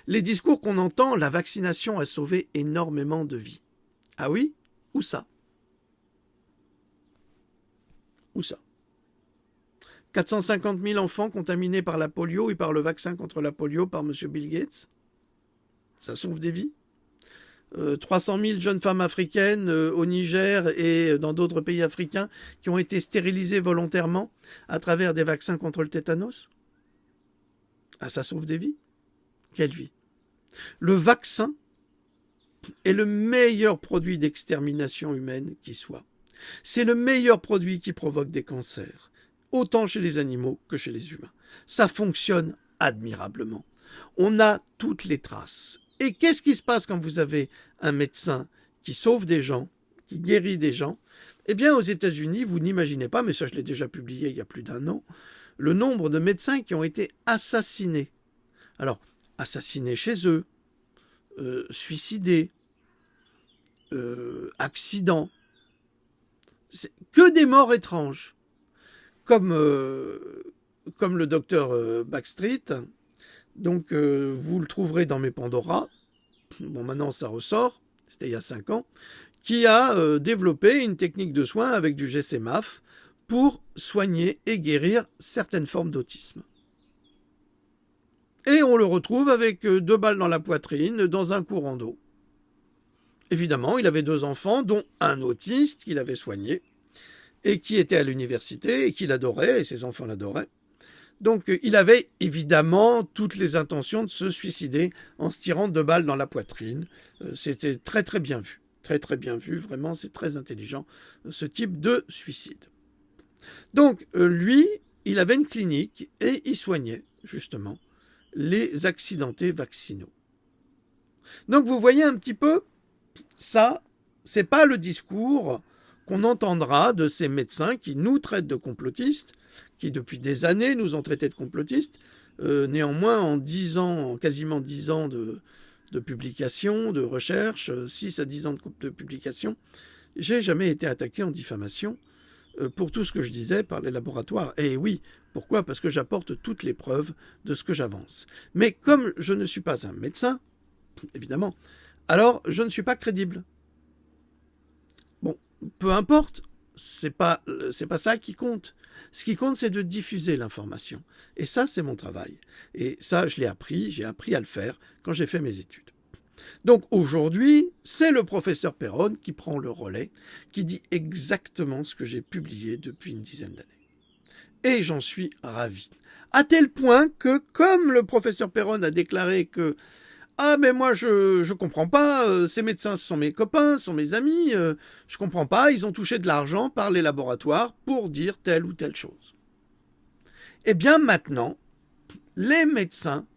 Les discours qu'on entend, la vaccination a sauvé énormément de vies. Ah oui? Où ça? Où ça? 450 000 enfants contaminés par la polio et par le vaccin contre la polio par M. Bill Gates. Ça sauve des vies. 300 000 jeunes femmes africaines au Niger et dans d'autres pays africains qui ont été stérilisées volontairement à travers des vaccins contre le tétanos. Ah, ça sauve des vies. Quelle vie? Le vaccin est le meilleur produit d'extermination humaine qui soit. C'est le meilleur produit qui provoque des cancers, autant chez les animaux que chez les humains. Ça fonctionne admirablement. On a toutes les traces. Et qu'est-ce qui se passe quand vous avez un médecin qui sauve des gens, qui guérit des gens? Eh bien, aux États-Unis, vous n'imaginez pas, mais ça je l'ai déjà publié il y a plus d'1 an, le nombre de médecins qui ont été assassinés. Alors, assassinés chez eux, suicidés, accidents. C'est que des morts étranges. Comme le docteur Backstreet. Donc, vous le trouverez dans mes Pandora. Bon, maintenant, ça ressort. C'était il y a 5 ans. Qui a développé une technique de soins avec du GCMAF pour soigner et guérir certaines formes d'autisme. Et on le retrouve avec 2 balles dans la poitrine, dans un courant d'eau. Évidemment, il avait 2 enfants, dont un autiste qu'il avait soigné, et qui était à l'université, et qu'il adorait, et ses enfants l'adoraient. Donc, il avait évidemment toutes les intentions de se suicider en se tirant 2 balles dans la poitrine. C'était très très bien vu. Très très bien vu, vraiment, c'est très intelligent, ce type de suicide. Donc, lui, il avait une clinique, et il soignait, justement, les accidentés vaccinaux. Donc, vous voyez un petit peu, ça, c'est pas le discours qu'on entendra de ces médecins qui nous traitent de complotistes, qui depuis des années nous ont traités de complotistes. Néanmoins, en 10 ans, quasiment 10 ans de publication, de recherche, 6 à 10 ans de publication, j'ai jamais été attaqué en diffamation pour tout ce que je disais par les laboratoires. Et oui, pourquoi? Parce que j'apporte toutes les preuves de ce que j'avance. Mais comme je ne suis pas un médecin, évidemment, alors je ne suis pas crédible. Bon, peu importe, c'est pas ça qui compte. Ce qui compte, c'est de diffuser l'information. Et ça, c'est mon travail. Et ça, j'ai appris à le faire quand j'ai fait mes études. Donc aujourd'hui, c'est le professeur Perron qui prend le relais, qui dit exactement ce que j'ai publié depuis une dizaine d'années. Et j'en suis ravi. À tel point que, comme le professeur Perron a déclaré que ah, mais moi, je comprends pas, ces médecins sont mes copains, sont mes amis, je comprends pas, ils ont touché de l'argent par les laboratoires pour dire telle ou telle chose. Eh bien, maintenant, les médecins,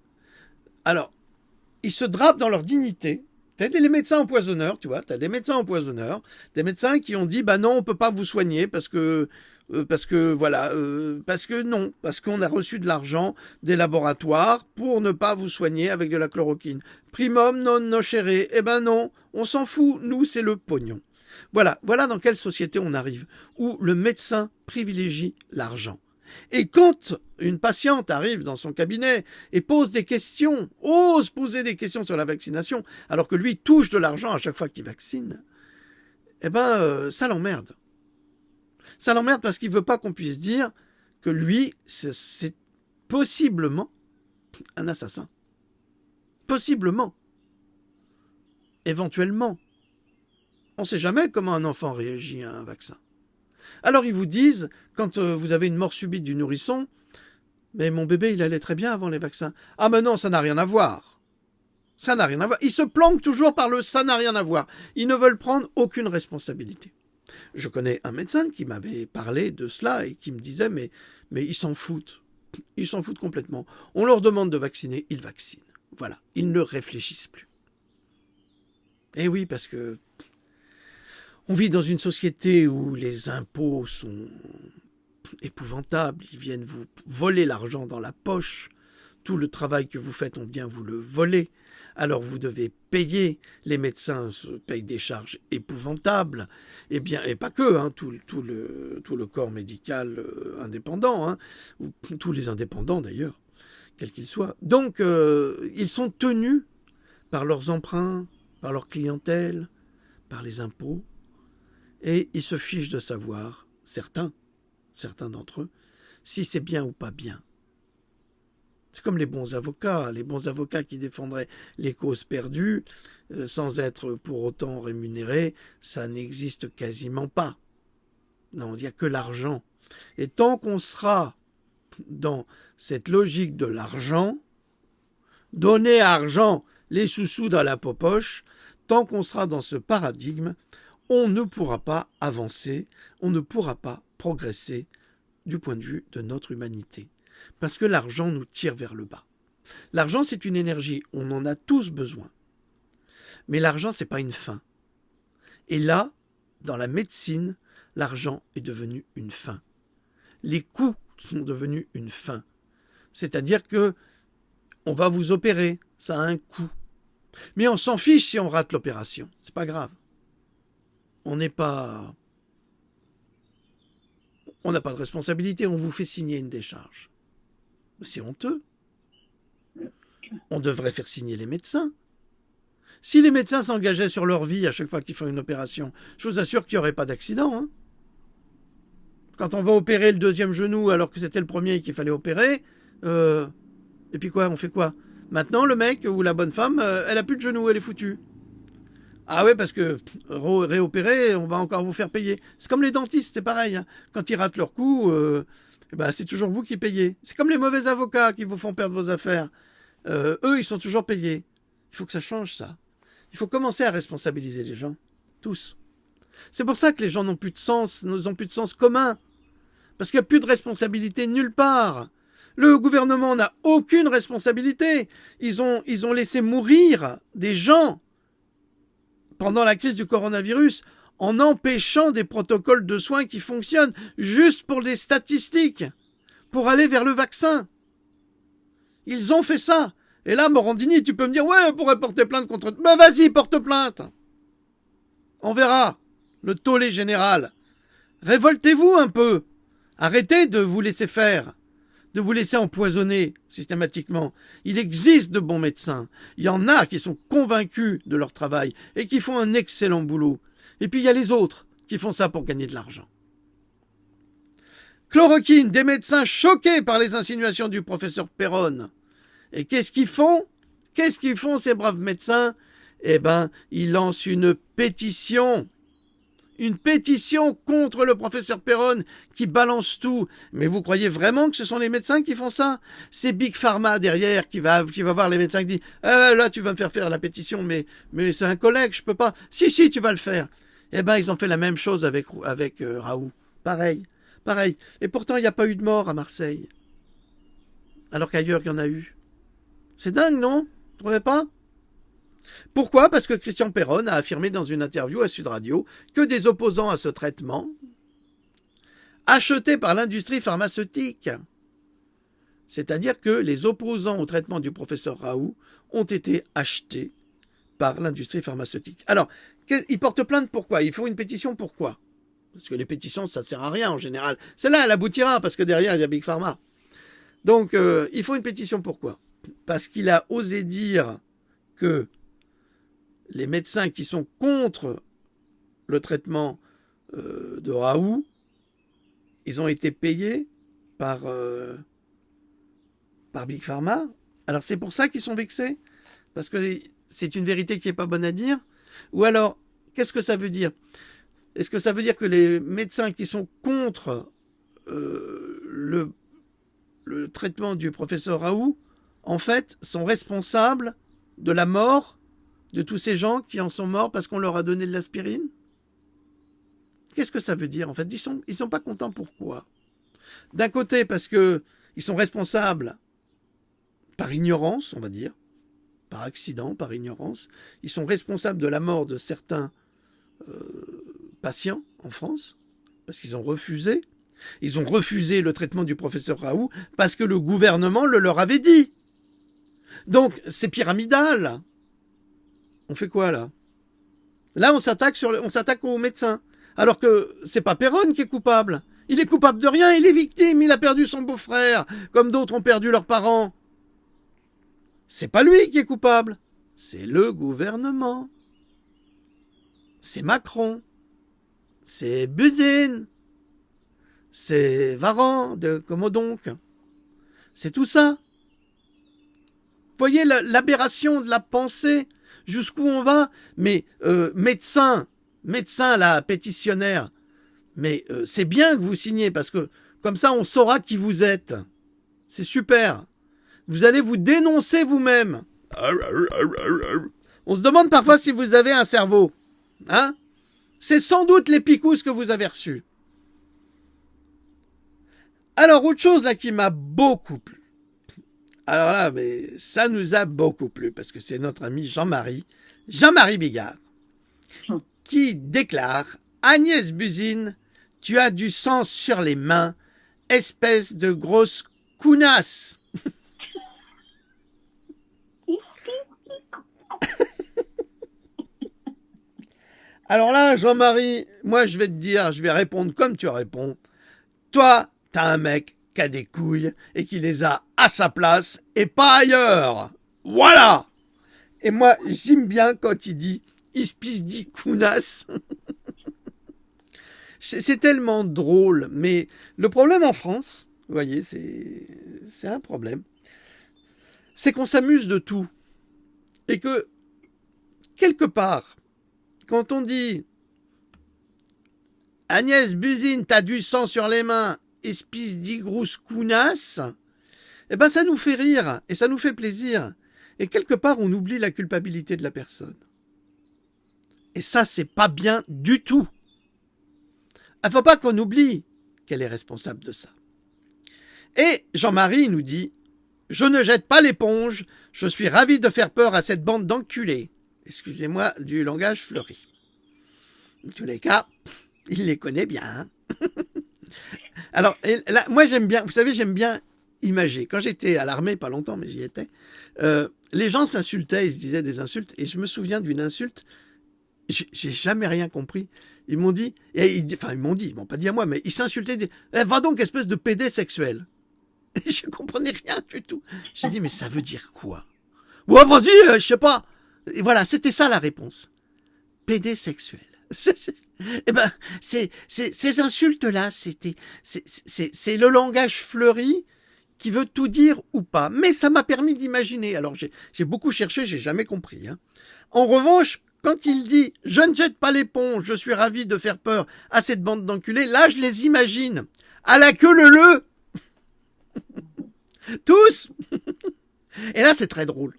alors, ils se drapent dans leur dignité. T'as les médecins empoisonneurs, tu vois, t'as des médecins empoisonneurs, des médecins qui ont dit, bah non, on peut pas vous soigner parce que non, parce qu'on a reçu de l'argent des laboratoires pour ne pas vous soigner avec de la chloroquine. Primum non nocere, eh ben non, on s'en fout, nous c'est le pognon. Voilà dans quelle société on arrive, où le médecin privilégie l'argent. Et quand une patiente arrive dans son cabinet et pose des questions, ose poser des questions sur la vaccination, alors que lui touche de l'argent à chaque fois qu'il vaccine, eh ben ça l'emmerde. Ça l'emmerde parce qu'il ne veut pas qu'on puisse dire que lui, c'est possiblement un assassin. Possiblement. Éventuellement. On ne sait jamais comment un enfant réagit à un vaccin. Alors ils vous disent, quand vous avez une mort subite du nourrisson, mais mon bébé, il allait très bien avant les vaccins. Ah mais non, ça n'a rien à voir. Ça n'a rien à voir. Ils se planquent toujours par le « ça n'a rien à voir ». Ils ne veulent prendre aucune responsabilité. Je connais un médecin qui m'avait parlé de cela et qui me disait mais ils s'en foutent. Ils s'en foutent complètement. On leur demande de vacciner, ils vaccinent. Voilà, ils ne réfléchissent plus. Et oui, parce que on vit dans une société où les impôts sont épouvantables. Ils viennent vous voler l'argent dans la poche. Tout le travail que vous faites, on vient vous le voler. Alors vous devez payer. Les médecins payent des charges épouvantables. Et bien, et pas que, hein, tout le corps médical indépendant, hein, ou tous les indépendants d'ailleurs, quels qu'ils soient. Donc, ils sont tenus par leurs emprunts, par leur clientèle, par les impôts. Et ils se fichent de savoir, certains d'entre eux, si c'est bien ou pas bien. C'est comme les bons avocats qui défendraient les causes perdues sans être pour autant rémunérés, ça n'existe quasiment pas. Non, il n'y a que l'argent. Et tant qu'on sera dans cette logique de l'argent, donner argent, les sous-sous dans la poche, tant qu'on sera dans ce paradigme, on ne pourra pas avancer, on ne pourra pas progresser du point de vue de notre humanité. Parce que l'argent nous tire vers le bas. L'argent, c'est une énergie, on en a tous besoin. Mais l'argent, c'est pas une fin. Et là, dans la médecine, l'argent est devenu une fin. Les coûts sont devenus une fin. C'est-à-dire que on va vous opérer, ça a un coût. Mais on s'en fiche si on rate l'opération, c'est pas grave. On n'a pas de responsabilité, on vous fait signer une décharge. C'est honteux. On devrait faire signer les médecins. Si les médecins s'engageaient sur leur vie à chaque fois qu'ils font une opération, je vous assure qu'il n'y aurait pas d'accident. Hein. Quand on va opérer le deuxième genou alors que c'était le premier qu'il fallait opérer, et puis quoi, on fait quoi? Maintenant, le mec ou la bonne femme, elle a plus de genou, elle est foutue. Ah ouais, parce que réopérer, on va encore vous faire payer. C'est comme les dentistes, c'est pareil. Hein. Quand ils ratent leur coup, c'est toujours vous qui payez. C'est comme les mauvais avocats qui vous font perdre vos affaires. Eux, ils sont toujours payés. Il faut que ça change, ça. Il faut commencer à responsabiliser les gens. Tous. C'est pour ça que les gens n'ont plus de sens, n'ont plus de sens commun. Parce qu'il n'y a plus de responsabilité nulle part. Le gouvernement n'a aucune responsabilité. Ils ont laissé mourir des gens pendant la crise du coronavirus, en empêchant des protocoles de soins qui fonctionnent juste pour les statistiques, pour aller vers le vaccin. Ils ont fait ça. Et là, Morandini, tu peux me dire, ouais, on pourrait porter plainte contre... Ben vas-y, porte plainte. On verra. Le tollé général. Révoltez-vous un peu. Arrêtez de vous laisser faire. De vous laisser empoisonner systématiquement. Il existe de bons médecins. Il y en a qui sont convaincus de leur travail et qui font un excellent boulot. Et puis il y a les autres qui font ça pour gagner de l'argent. Chloroquine, des médecins choqués par les insinuations du professeur Perron. Et qu'est-ce qu'ils font? Qu'est-ce qu'ils font ces braves médecins? Eh ben, ils lancent une pétition. Une pétition contre le professeur Perron qui balance tout. Mais vous croyez vraiment que ce sont les médecins qui font ça? C'est Big Pharma derrière qui va voir les médecins qui dit là tu vas me faire la pétition mais c'est un collègue, je peux pas. Si tu vas le faire. Eh ben ils ont fait la même chose avec Raoult. Pareil. Et pourtant il n'y a pas eu de mort à Marseille. Alors qu'ailleurs il y en a eu. C'est dingue, non? Vous trouvez pas? Pourquoi? Parce que Christian Perron a affirmé dans une interview à Sud Radio que des opposants à ce traitement, achetés par l'industrie pharmaceutique, c'est-à-dire que les opposants au traitement du professeur Raoult ont été achetés par l'industrie pharmaceutique. Alors, ils portent plainte pourquoi? Il faut une pétition pourquoi? Parce que les pétitions, ça ne sert à rien en général. Celle-là, elle aboutira parce que derrière, il y a Big Pharma. Donc, il faut une pétition pourquoi? Parce qu'il a osé dire que les médecins qui sont contre le traitement de Raoult, ils ont été payés par Big Pharma. Alors c'est pour ça qu'ils sont vexés? Parce que c'est une vérité qui n'est pas bonne à dire? Ou alors, qu'est-ce que ça veut dire? Est-ce que ça veut dire que les médecins qui sont contre le traitement du professeur Raoult, en fait, sont responsables de la mort de tous ces gens qui en sont morts parce qu'on leur a donné de l'aspirine? qu'est-ce que ça veut dire en fait? Ils sont pas contents, pourquoi? D'un côté parce que ils sont responsables par ignorance, on va dire, par accident, par ignorance. Ils sont responsables de la mort de certains patients en France parce qu'ils ont refusé. Ils ont refusé le traitement du professeur Raoult parce que le gouvernement le leur avait dit. Donc c'est pyramidal. On fait quoi là? Là on s'attaque aux médecins. Alors que c'est pas Péronne qui est coupable. Il est coupable de rien, il est victime, il a perdu son beau-frère, comme d'autres ont perdu leurs parents. C'est pas lui qui est coupable, c'est le gouvernement. C'est Macron. C'est Buzyn. C'est Varan de Comodonc. C'est tout ça. Vous voyez l'aberration de la pensée, jusqu'où on va? Mais médecin là, pétitionnaire, mais c'est bien que vous signez, parce que comme ça on saura qui vous êtes. C'est super. Vous allez vous dénoncer vous-même. On se demande parfois si vous avez un cerveau. Hein? C'est sans doute les picousses que vous avez reçus. Alors, autre chose là qui m'a beaucoup plu. Alors là, mais ça nous a beaucoup plu, parce que c'est notre ami Jean-Marie Bigard, qui déclare « Agnès Buzyn, tu as du sang sur les mains, espèce de grosse counasse !» Alors là, Jean-Marie, moi je vais te dire, je vais répondre comme tu réponds. Toi, t'as un mec qui a des couilles et qui les a à sa place et pas ailleurs. Voilà. Et moi, j'aime bien quand il dit « Ispis counasse ». C'est tellement drôle, mais le problème en France, vous voyez, c'est un problème, c'est qu'on s'amuse de tout. Et que, quelque part, quand on dit « Agnès Buzyn, t'as du sang sur les mains, espèce d'igrouse counasse », eh ben ça nous fait rire et ça nous fait plaisir. Et quelque part, on oublie la culpabilité de la personne. Et ça, c'est pas bien du tout. Il ne faut pas qu'on oublie qu'elle est responsable de ça. Et Jean-Marie nous dit « Je ne jette pas l'éponge, je suis ravi de faire peur à cette bande d'enculés. » Excusez-moi du langage fleuri. En tous les cas, il les connaît bien. Hein. Alors, là, moi j'aime bien, vous savez, j'aime bien imager. Quand j'étais à l'armée, pas longtemps, mais j'y étais, les gens s'insultaient, ils se disaient des insultes, et je me souviens d'une insulte, j'ai jamais rien compris. Ils m'ont dit, ils m'ont pas dit à moi, mais ils s'insultaient, va donc espèce de pédé sexuel. Et je comprenais rien du tout. J'ai dit, mais ça veut dire quoi? Ouais, vas-y, je sais pas. Et voilà, c'était ça la réponse. Pédé sexuel. Eh ben, ces insultes-là, c'est le langage fleuri qui veut tout dire ou pas. Mais ça m'a permis d'imaginer. Alors, j'ai beaucoup cherché, j'ai jamais compris. Hein. En revanche, quand il dit « Je ne jette pas l'éponge, je suis ravi de faire peur à cette bande d'enculés », là, je les imagine. À la queue leu. Tous. Et là, c'est très drôle.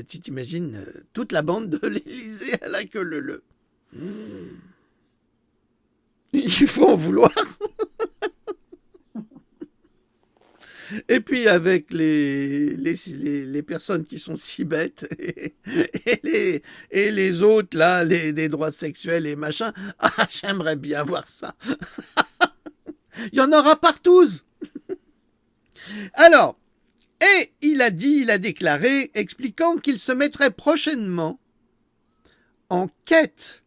Tu t'imagines toute la bande de l'Élysée à la queue leu. Il faut en vouloir. Et puis avec les personnes qui sont si bêtes et les autres là, des droits sexuels et machin, ah, j'aimerais bien voir ça. Il y en aura partout. Alors, et il a déclaré, expliquant qu'il se mettrait prochainement en quête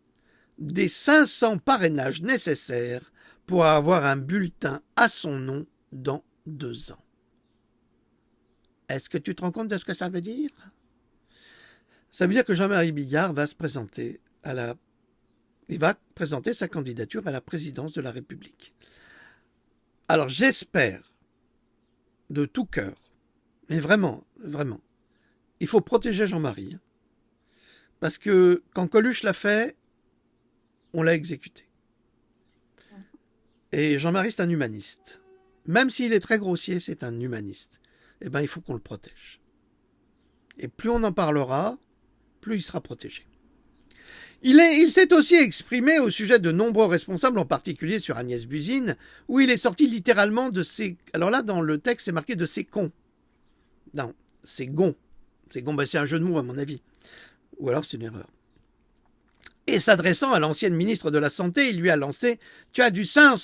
des 500 parrainages nécessaires pour avoir un bulletin à son nom dans 2 ans. Est-ce que tu te rends compte de ce que ça veut dire? Ça veut dire que Jean-Marie Bigard va se présenter il va présenter sa candidature à la présidence de la République. Alors j'espère de tout cœur, mais vraiment, vraiment, il faut protéger Jean-Marie. Parce que quand Coluche l'a fait, on l'a exécuté. Et Jean-Marie, c'est un humaniste. Même s'il est très grossier, c'est un humaniste. Eh bien, il faut qu'on le protège. Et plus on en parlera, plus il sera protégé. Il s'est aussi exprimé au sujet de nombreux responsables, en particulier sur Agnès Buzyn, où il est sorti littéralement de ses... Alors là, dans le texte, c'est marqué de ses cons. Non, c'est gon. C'est gon, c'est un jeu de mots à mon avis. Ou alors c'est une erreur. Et s'adressant à l'ancienne ministre de la Santé, il lui a lancé « Tu as du sang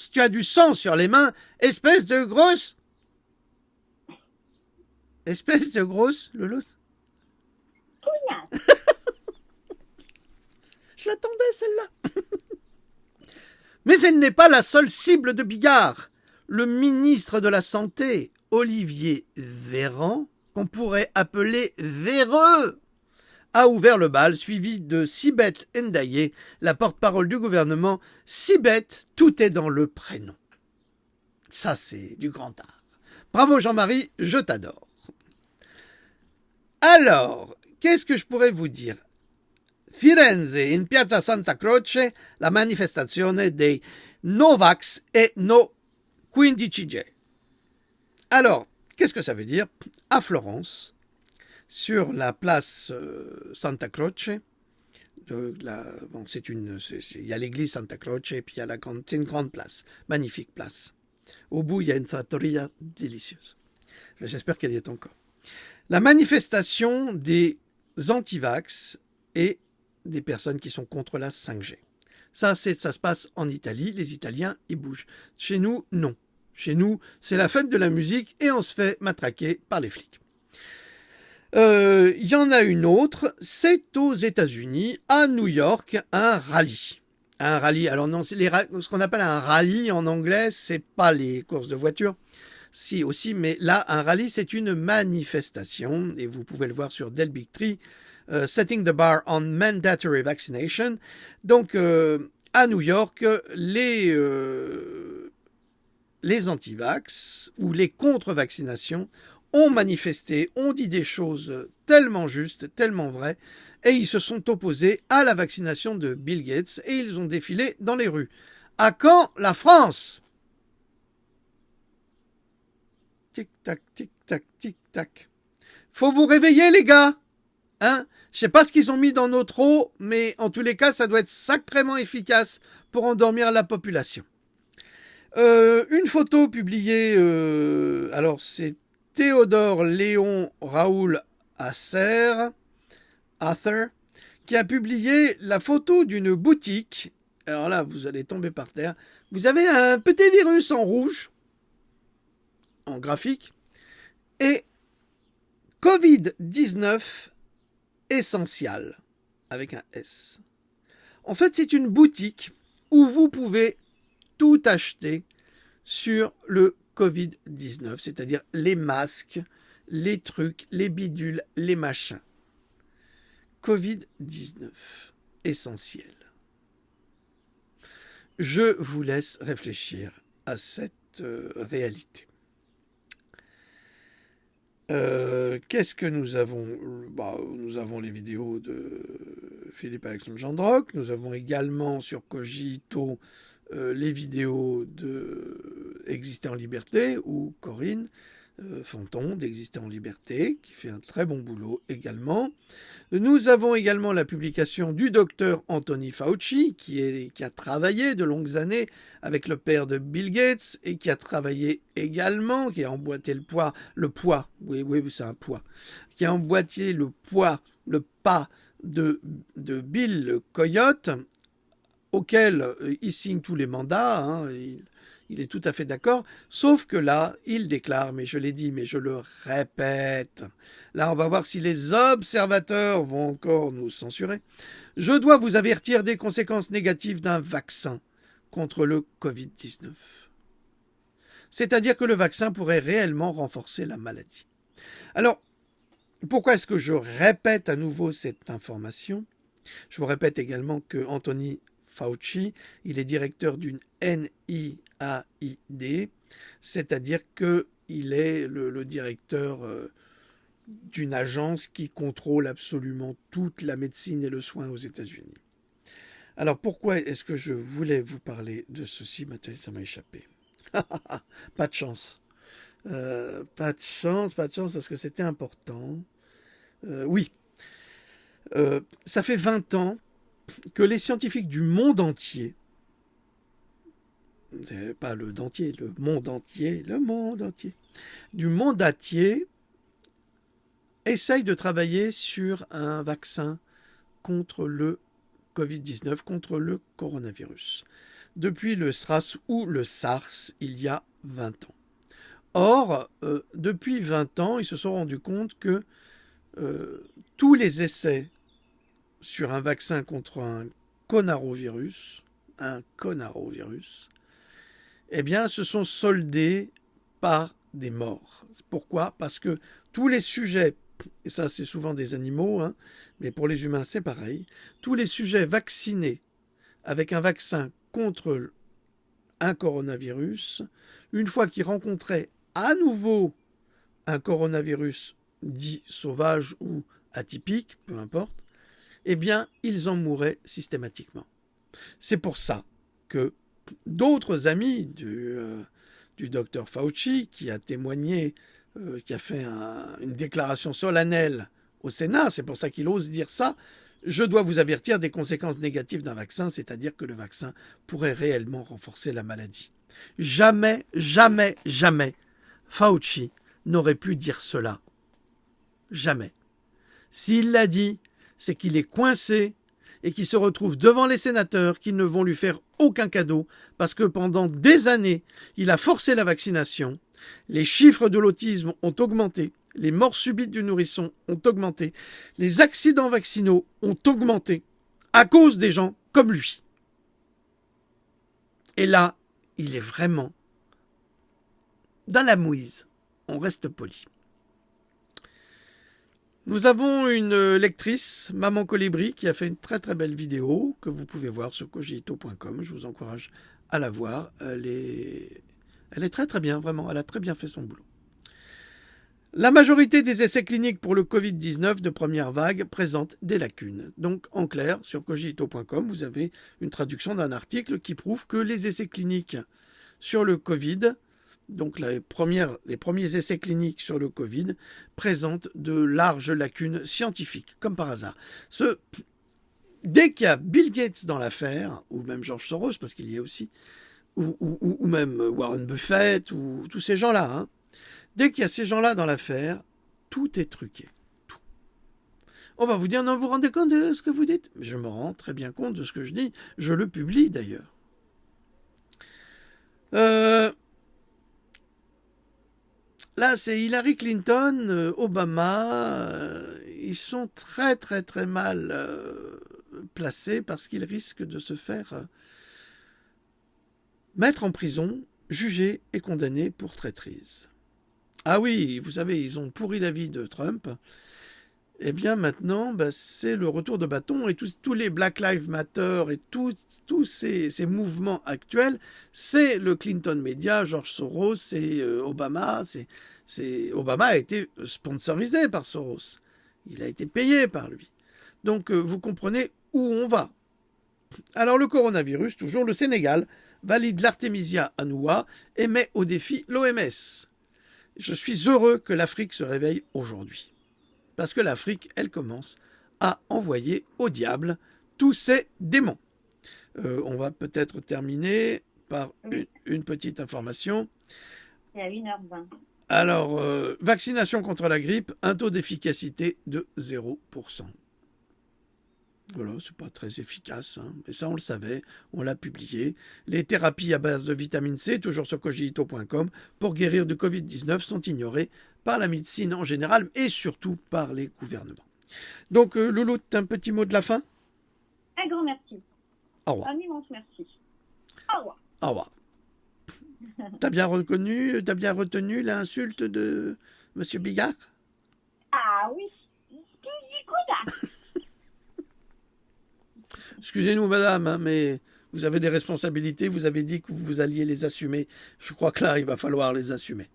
sur les mains, espèce de grosse... » Espèce de grosse, louloute. Je l'attendais, celle-là. Mais elle n'est pas la seule cible de Bigard. Le ministre de la Santé, Olivier Véran, qu'on pourrait appeler Véreux, a ouvert le bal, suivi de Sibeth Ndiaye, la porte-parole du gouvernement. Sibeth, tout est dans le prénom. Ça, c'est du grand art. Bravo Jean-Marie, je t'adore. Alors, qu'est-ce que je pourrais vous dire? Firenze, in piazza Santa Croce, la manifestazione dei Novax e No 15G. Alors, qu'est-ce que ça veut dire? À Florence, sur la place Santa Croce, il y a l'église Santa Croce et puis c'est une grande place, magnifique place. Au bout, il y a une trattoria délicieuse. J'espère qu'elle y est encore. La manifestation des antivax et des personnes qui sont contre la 5G. Ça se passe en Italie. Les Italiens, ils bougent. Chez nous, non. Chez nous, c'est la fête de la musique et on se fait matraquer par les flics. Il y en a une autre, c'est aux États-Unis, à New York, un rallye. Un rallye, alors non, c'est ce qu'on appelle un rallye en anglais, c'est pas les courses de voitures. Si aussi, mais là, un rallye, c'est une manifestation, et vous pouvez le voir sur Del Big Tree, Setting the Bar on Mandatory Vaccination. Donc, à New York, les anti-vax ou les contre-vaccinations ont manifesté, ont dit des choses tellement justes, tellement vraies, et ils se sont opposés à la vaccination de Bill Gates, et ils ont défilé dans les rues. À quand la France? Tic-tac, tic-tac, tic-tac. Faut vous réveiller, les gars! Hein? Je sais pas ce qu'ils ont mis dans notre eau, mais en tous les cas, ça doit être sacrément efficace pour endormir la population. Une photo publiée, alors c'est Théodore Léon Raoul Ather, qui a publié la photo d'une boutique. Alors là, vous allez tomber par terre. Vous avez un petit virus en rouge, en graphique, et Covid-19 essentiel, avec un S. En fait, c'est une boutique où vous pouvez tout acheter sur le Covid-19, c'est-à-dire les masques, les trucs, les bidules, les machins. Covid-19, essentiel. Je vous laisse réfléchir à cette réalité. Qu'est-ce que nous avons? Nous avons les vidéos de Philippe Alexandre Gendroc. Nous avons également sur Cogito les vidéos de Exister en liberté ou Corinne Fonton d'Exister en liberté, qui fait un très bon boulot également. Nous avons également la publication du docteur Anthony Fauci, qui a travaillé de longues années avec le père de Bill Gates et qui a travaillé également, qui a emboîté le poids, oui, c'est un poids, qui a emboîté le pas de Bill le Coyote, auquel il signe tous les mandats, hein, il est tout à fait d'accord, sauf que là, il déclare, mais je l'ai dit, mais je le répète, là on va voir si les observateurs vont encore nous censurer. Je dois vous avertir des conséquences négatives d'un vaccin contre le Covid-19. C'est-à-dire que le vaccin pourrait réellement renforcer la maladie. Alors, pourquoi est-ce que je répète à nouveau cette information? Je vous répète également que Anthony Fauci, il est directeur d'une NIAID, c'est-à-dire qu'il est le directeur d'une agence qui contrôle absolument toute la médecine et le soin aux États-Unis. Alors pourquoi est-ce que je voulais vous parler de ceci? Maintenant, ça m'a échappé. Pas de chance. Pas de chance parce que c'était important. Oui. Ça fait 20 ans que les scientifiques du monde entier, pas le dentier, le monde entier, du monde entier, essayent de travailler sur un vaccin contre le Covid-19, contre le coronavirus, depuis le SRAS ou le SARS, il y a 20 ans. Or, depuis 20 ans, ils se sont rendus compte que tous les essais sur un vaccin contre un conarovirus, eh bien, se sont soldés par des morts. Pourquoi? Parce que tous les sujets, et ça c'est souvent des animaux, hein, mais pour les humains c'est pareil, tous les sujets vaccinés avec un vaccin contre un coronavirus, une fois qu'ils rencontraient à nouveau un coronavirus dit sauvage ou atypique, peu importe, eh bien, ils en mouraient systématiquement. C'est pour ça que d'autres amis du docteur Fauci, qui a témoigné, qui a fait une déclaration solennelle au Sénat, c'est pour ça qu'il ose dire ça, je dois vous avertir des conséquences négatives d'un vaccin, c'est-à-dire que le vaccin pourrait réellement renforcer la maladie. Jamais, jamais, jamais, Fauci n'aurait pu dire cela. Jamais. S'il l'a dit, c'est qu'il est coincé et qu'il se retrouve devant les sénateurs qui ne vont lui faire aucun cadeau parce que pendant des années, il a forcé la vaccination, les chiffres de l'autisme ont augmenté, les morts subites du nourrisson ont augmenté, les accidents vaccinaux ont augmenté à cause des gens comme lui. Et là, il est vraiment dans la mouise. On reste poli. Nous avons une lectrice, Maman Colibri, qui a fait une très très belle vidéo que vous pouvez voir sur cogito.com. Je vous encourage à la voir. Elle est très très bien, vraiment. Elle a très bien fait son boulot. La majorité des essais cliniques pour le Covid-19 de première vague présentent des lacunes. Donc, en clair, sur cogito.com, vous avez une traduction d'un article qui prouve que les essais cliniques sur le Covid, donc les premiers essais cliniques sur le Covid, présentent de larges lacunes scientifiques, comme par hasard. Dès qu'il y a Bill Gates dans l'affaire, ou même George Soros, parce qu'il y est aussi, ou même Warren Buffett, ou tous ces gens-là, hein, dès qu'il y a ces gens-là dans l'affaire, tout est truqué. Tout. On va vous dire, non, vous vous rendez compte de ce que vous dites? Mais je me rends très bien compte de ce que je dis. Je le publie d'ailleurs. Là, c'est Hillary Clinton, Obama. Ils sont très très très mal placés parce qu'ils risquent de se faire mettre en prison, jugés et condamnés pour traîtrise. Ah oui, vous savez, ils ont pourri la vie de Trump. Eh bien maintenant, c'est le retour de bâton et tous les Black Lives Matter et tous ces mouvements actuels, c'est le Clinton Media, George Soros, c'est Obama. Obama a été sponsorisé par Soros. Il a été payé par lui. Donc vous comprenez où on va. Alors le coronavirus, toujours le Sénégal, valide l'Artemisia annua et met au défi l'OMS. Je suis heureux que l'Afrique se réveille aujourd'hui. Parce que l'Afrique, elle commence à envoyer au diable tous ces démons. On va peut-être terminer par une petite information. C'est à 1h20. Alors, vaccination contre la grippe, un taux d'efficacité de 0%. Voilà, c'est pas très efficace, hein, mais ça on le savait, on l'a publié. Les thérapies à base de vitamine C, toujours sur cogito.com, pour guérir du Covid-19 sont ignorées par la médecine en général et surtout par les gouvernements. Donc Loulou, un petit mot de la fin? Un grand merci. Au revoir. Un immense merci. Au revoir. Au revoir. T'as bien retenu l'insulte de Monsieur Bigard? Ah oui, petit connard. Excusez-nous, madame, hein, mais vous avez des responsabilités, vous avez dit que vous alliez les assumer. Je crois que là, il va falloir les assumer.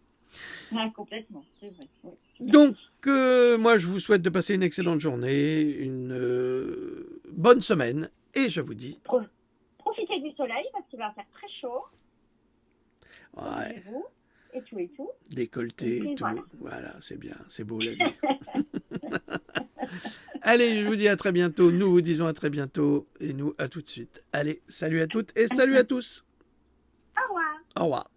Ah, complètement, c'est vrai. Oui. Donc, moi, je vous souhaite de passer une excellente journée, une bonne semaine, et je vous dis... Profitez du soleil, parce qu'il va faire très chaud. Ouais. Vous, et tout et tout. Décolleté, et tout. Voilà, voilà c'est bien, c'est beau la vie. Allez, je vous dis à très bientôt. Nous vous disons à très bientôt. Et nous, à tout de suite. Allez, salut à toutes et salut à tous. Au revoir. Au revoir.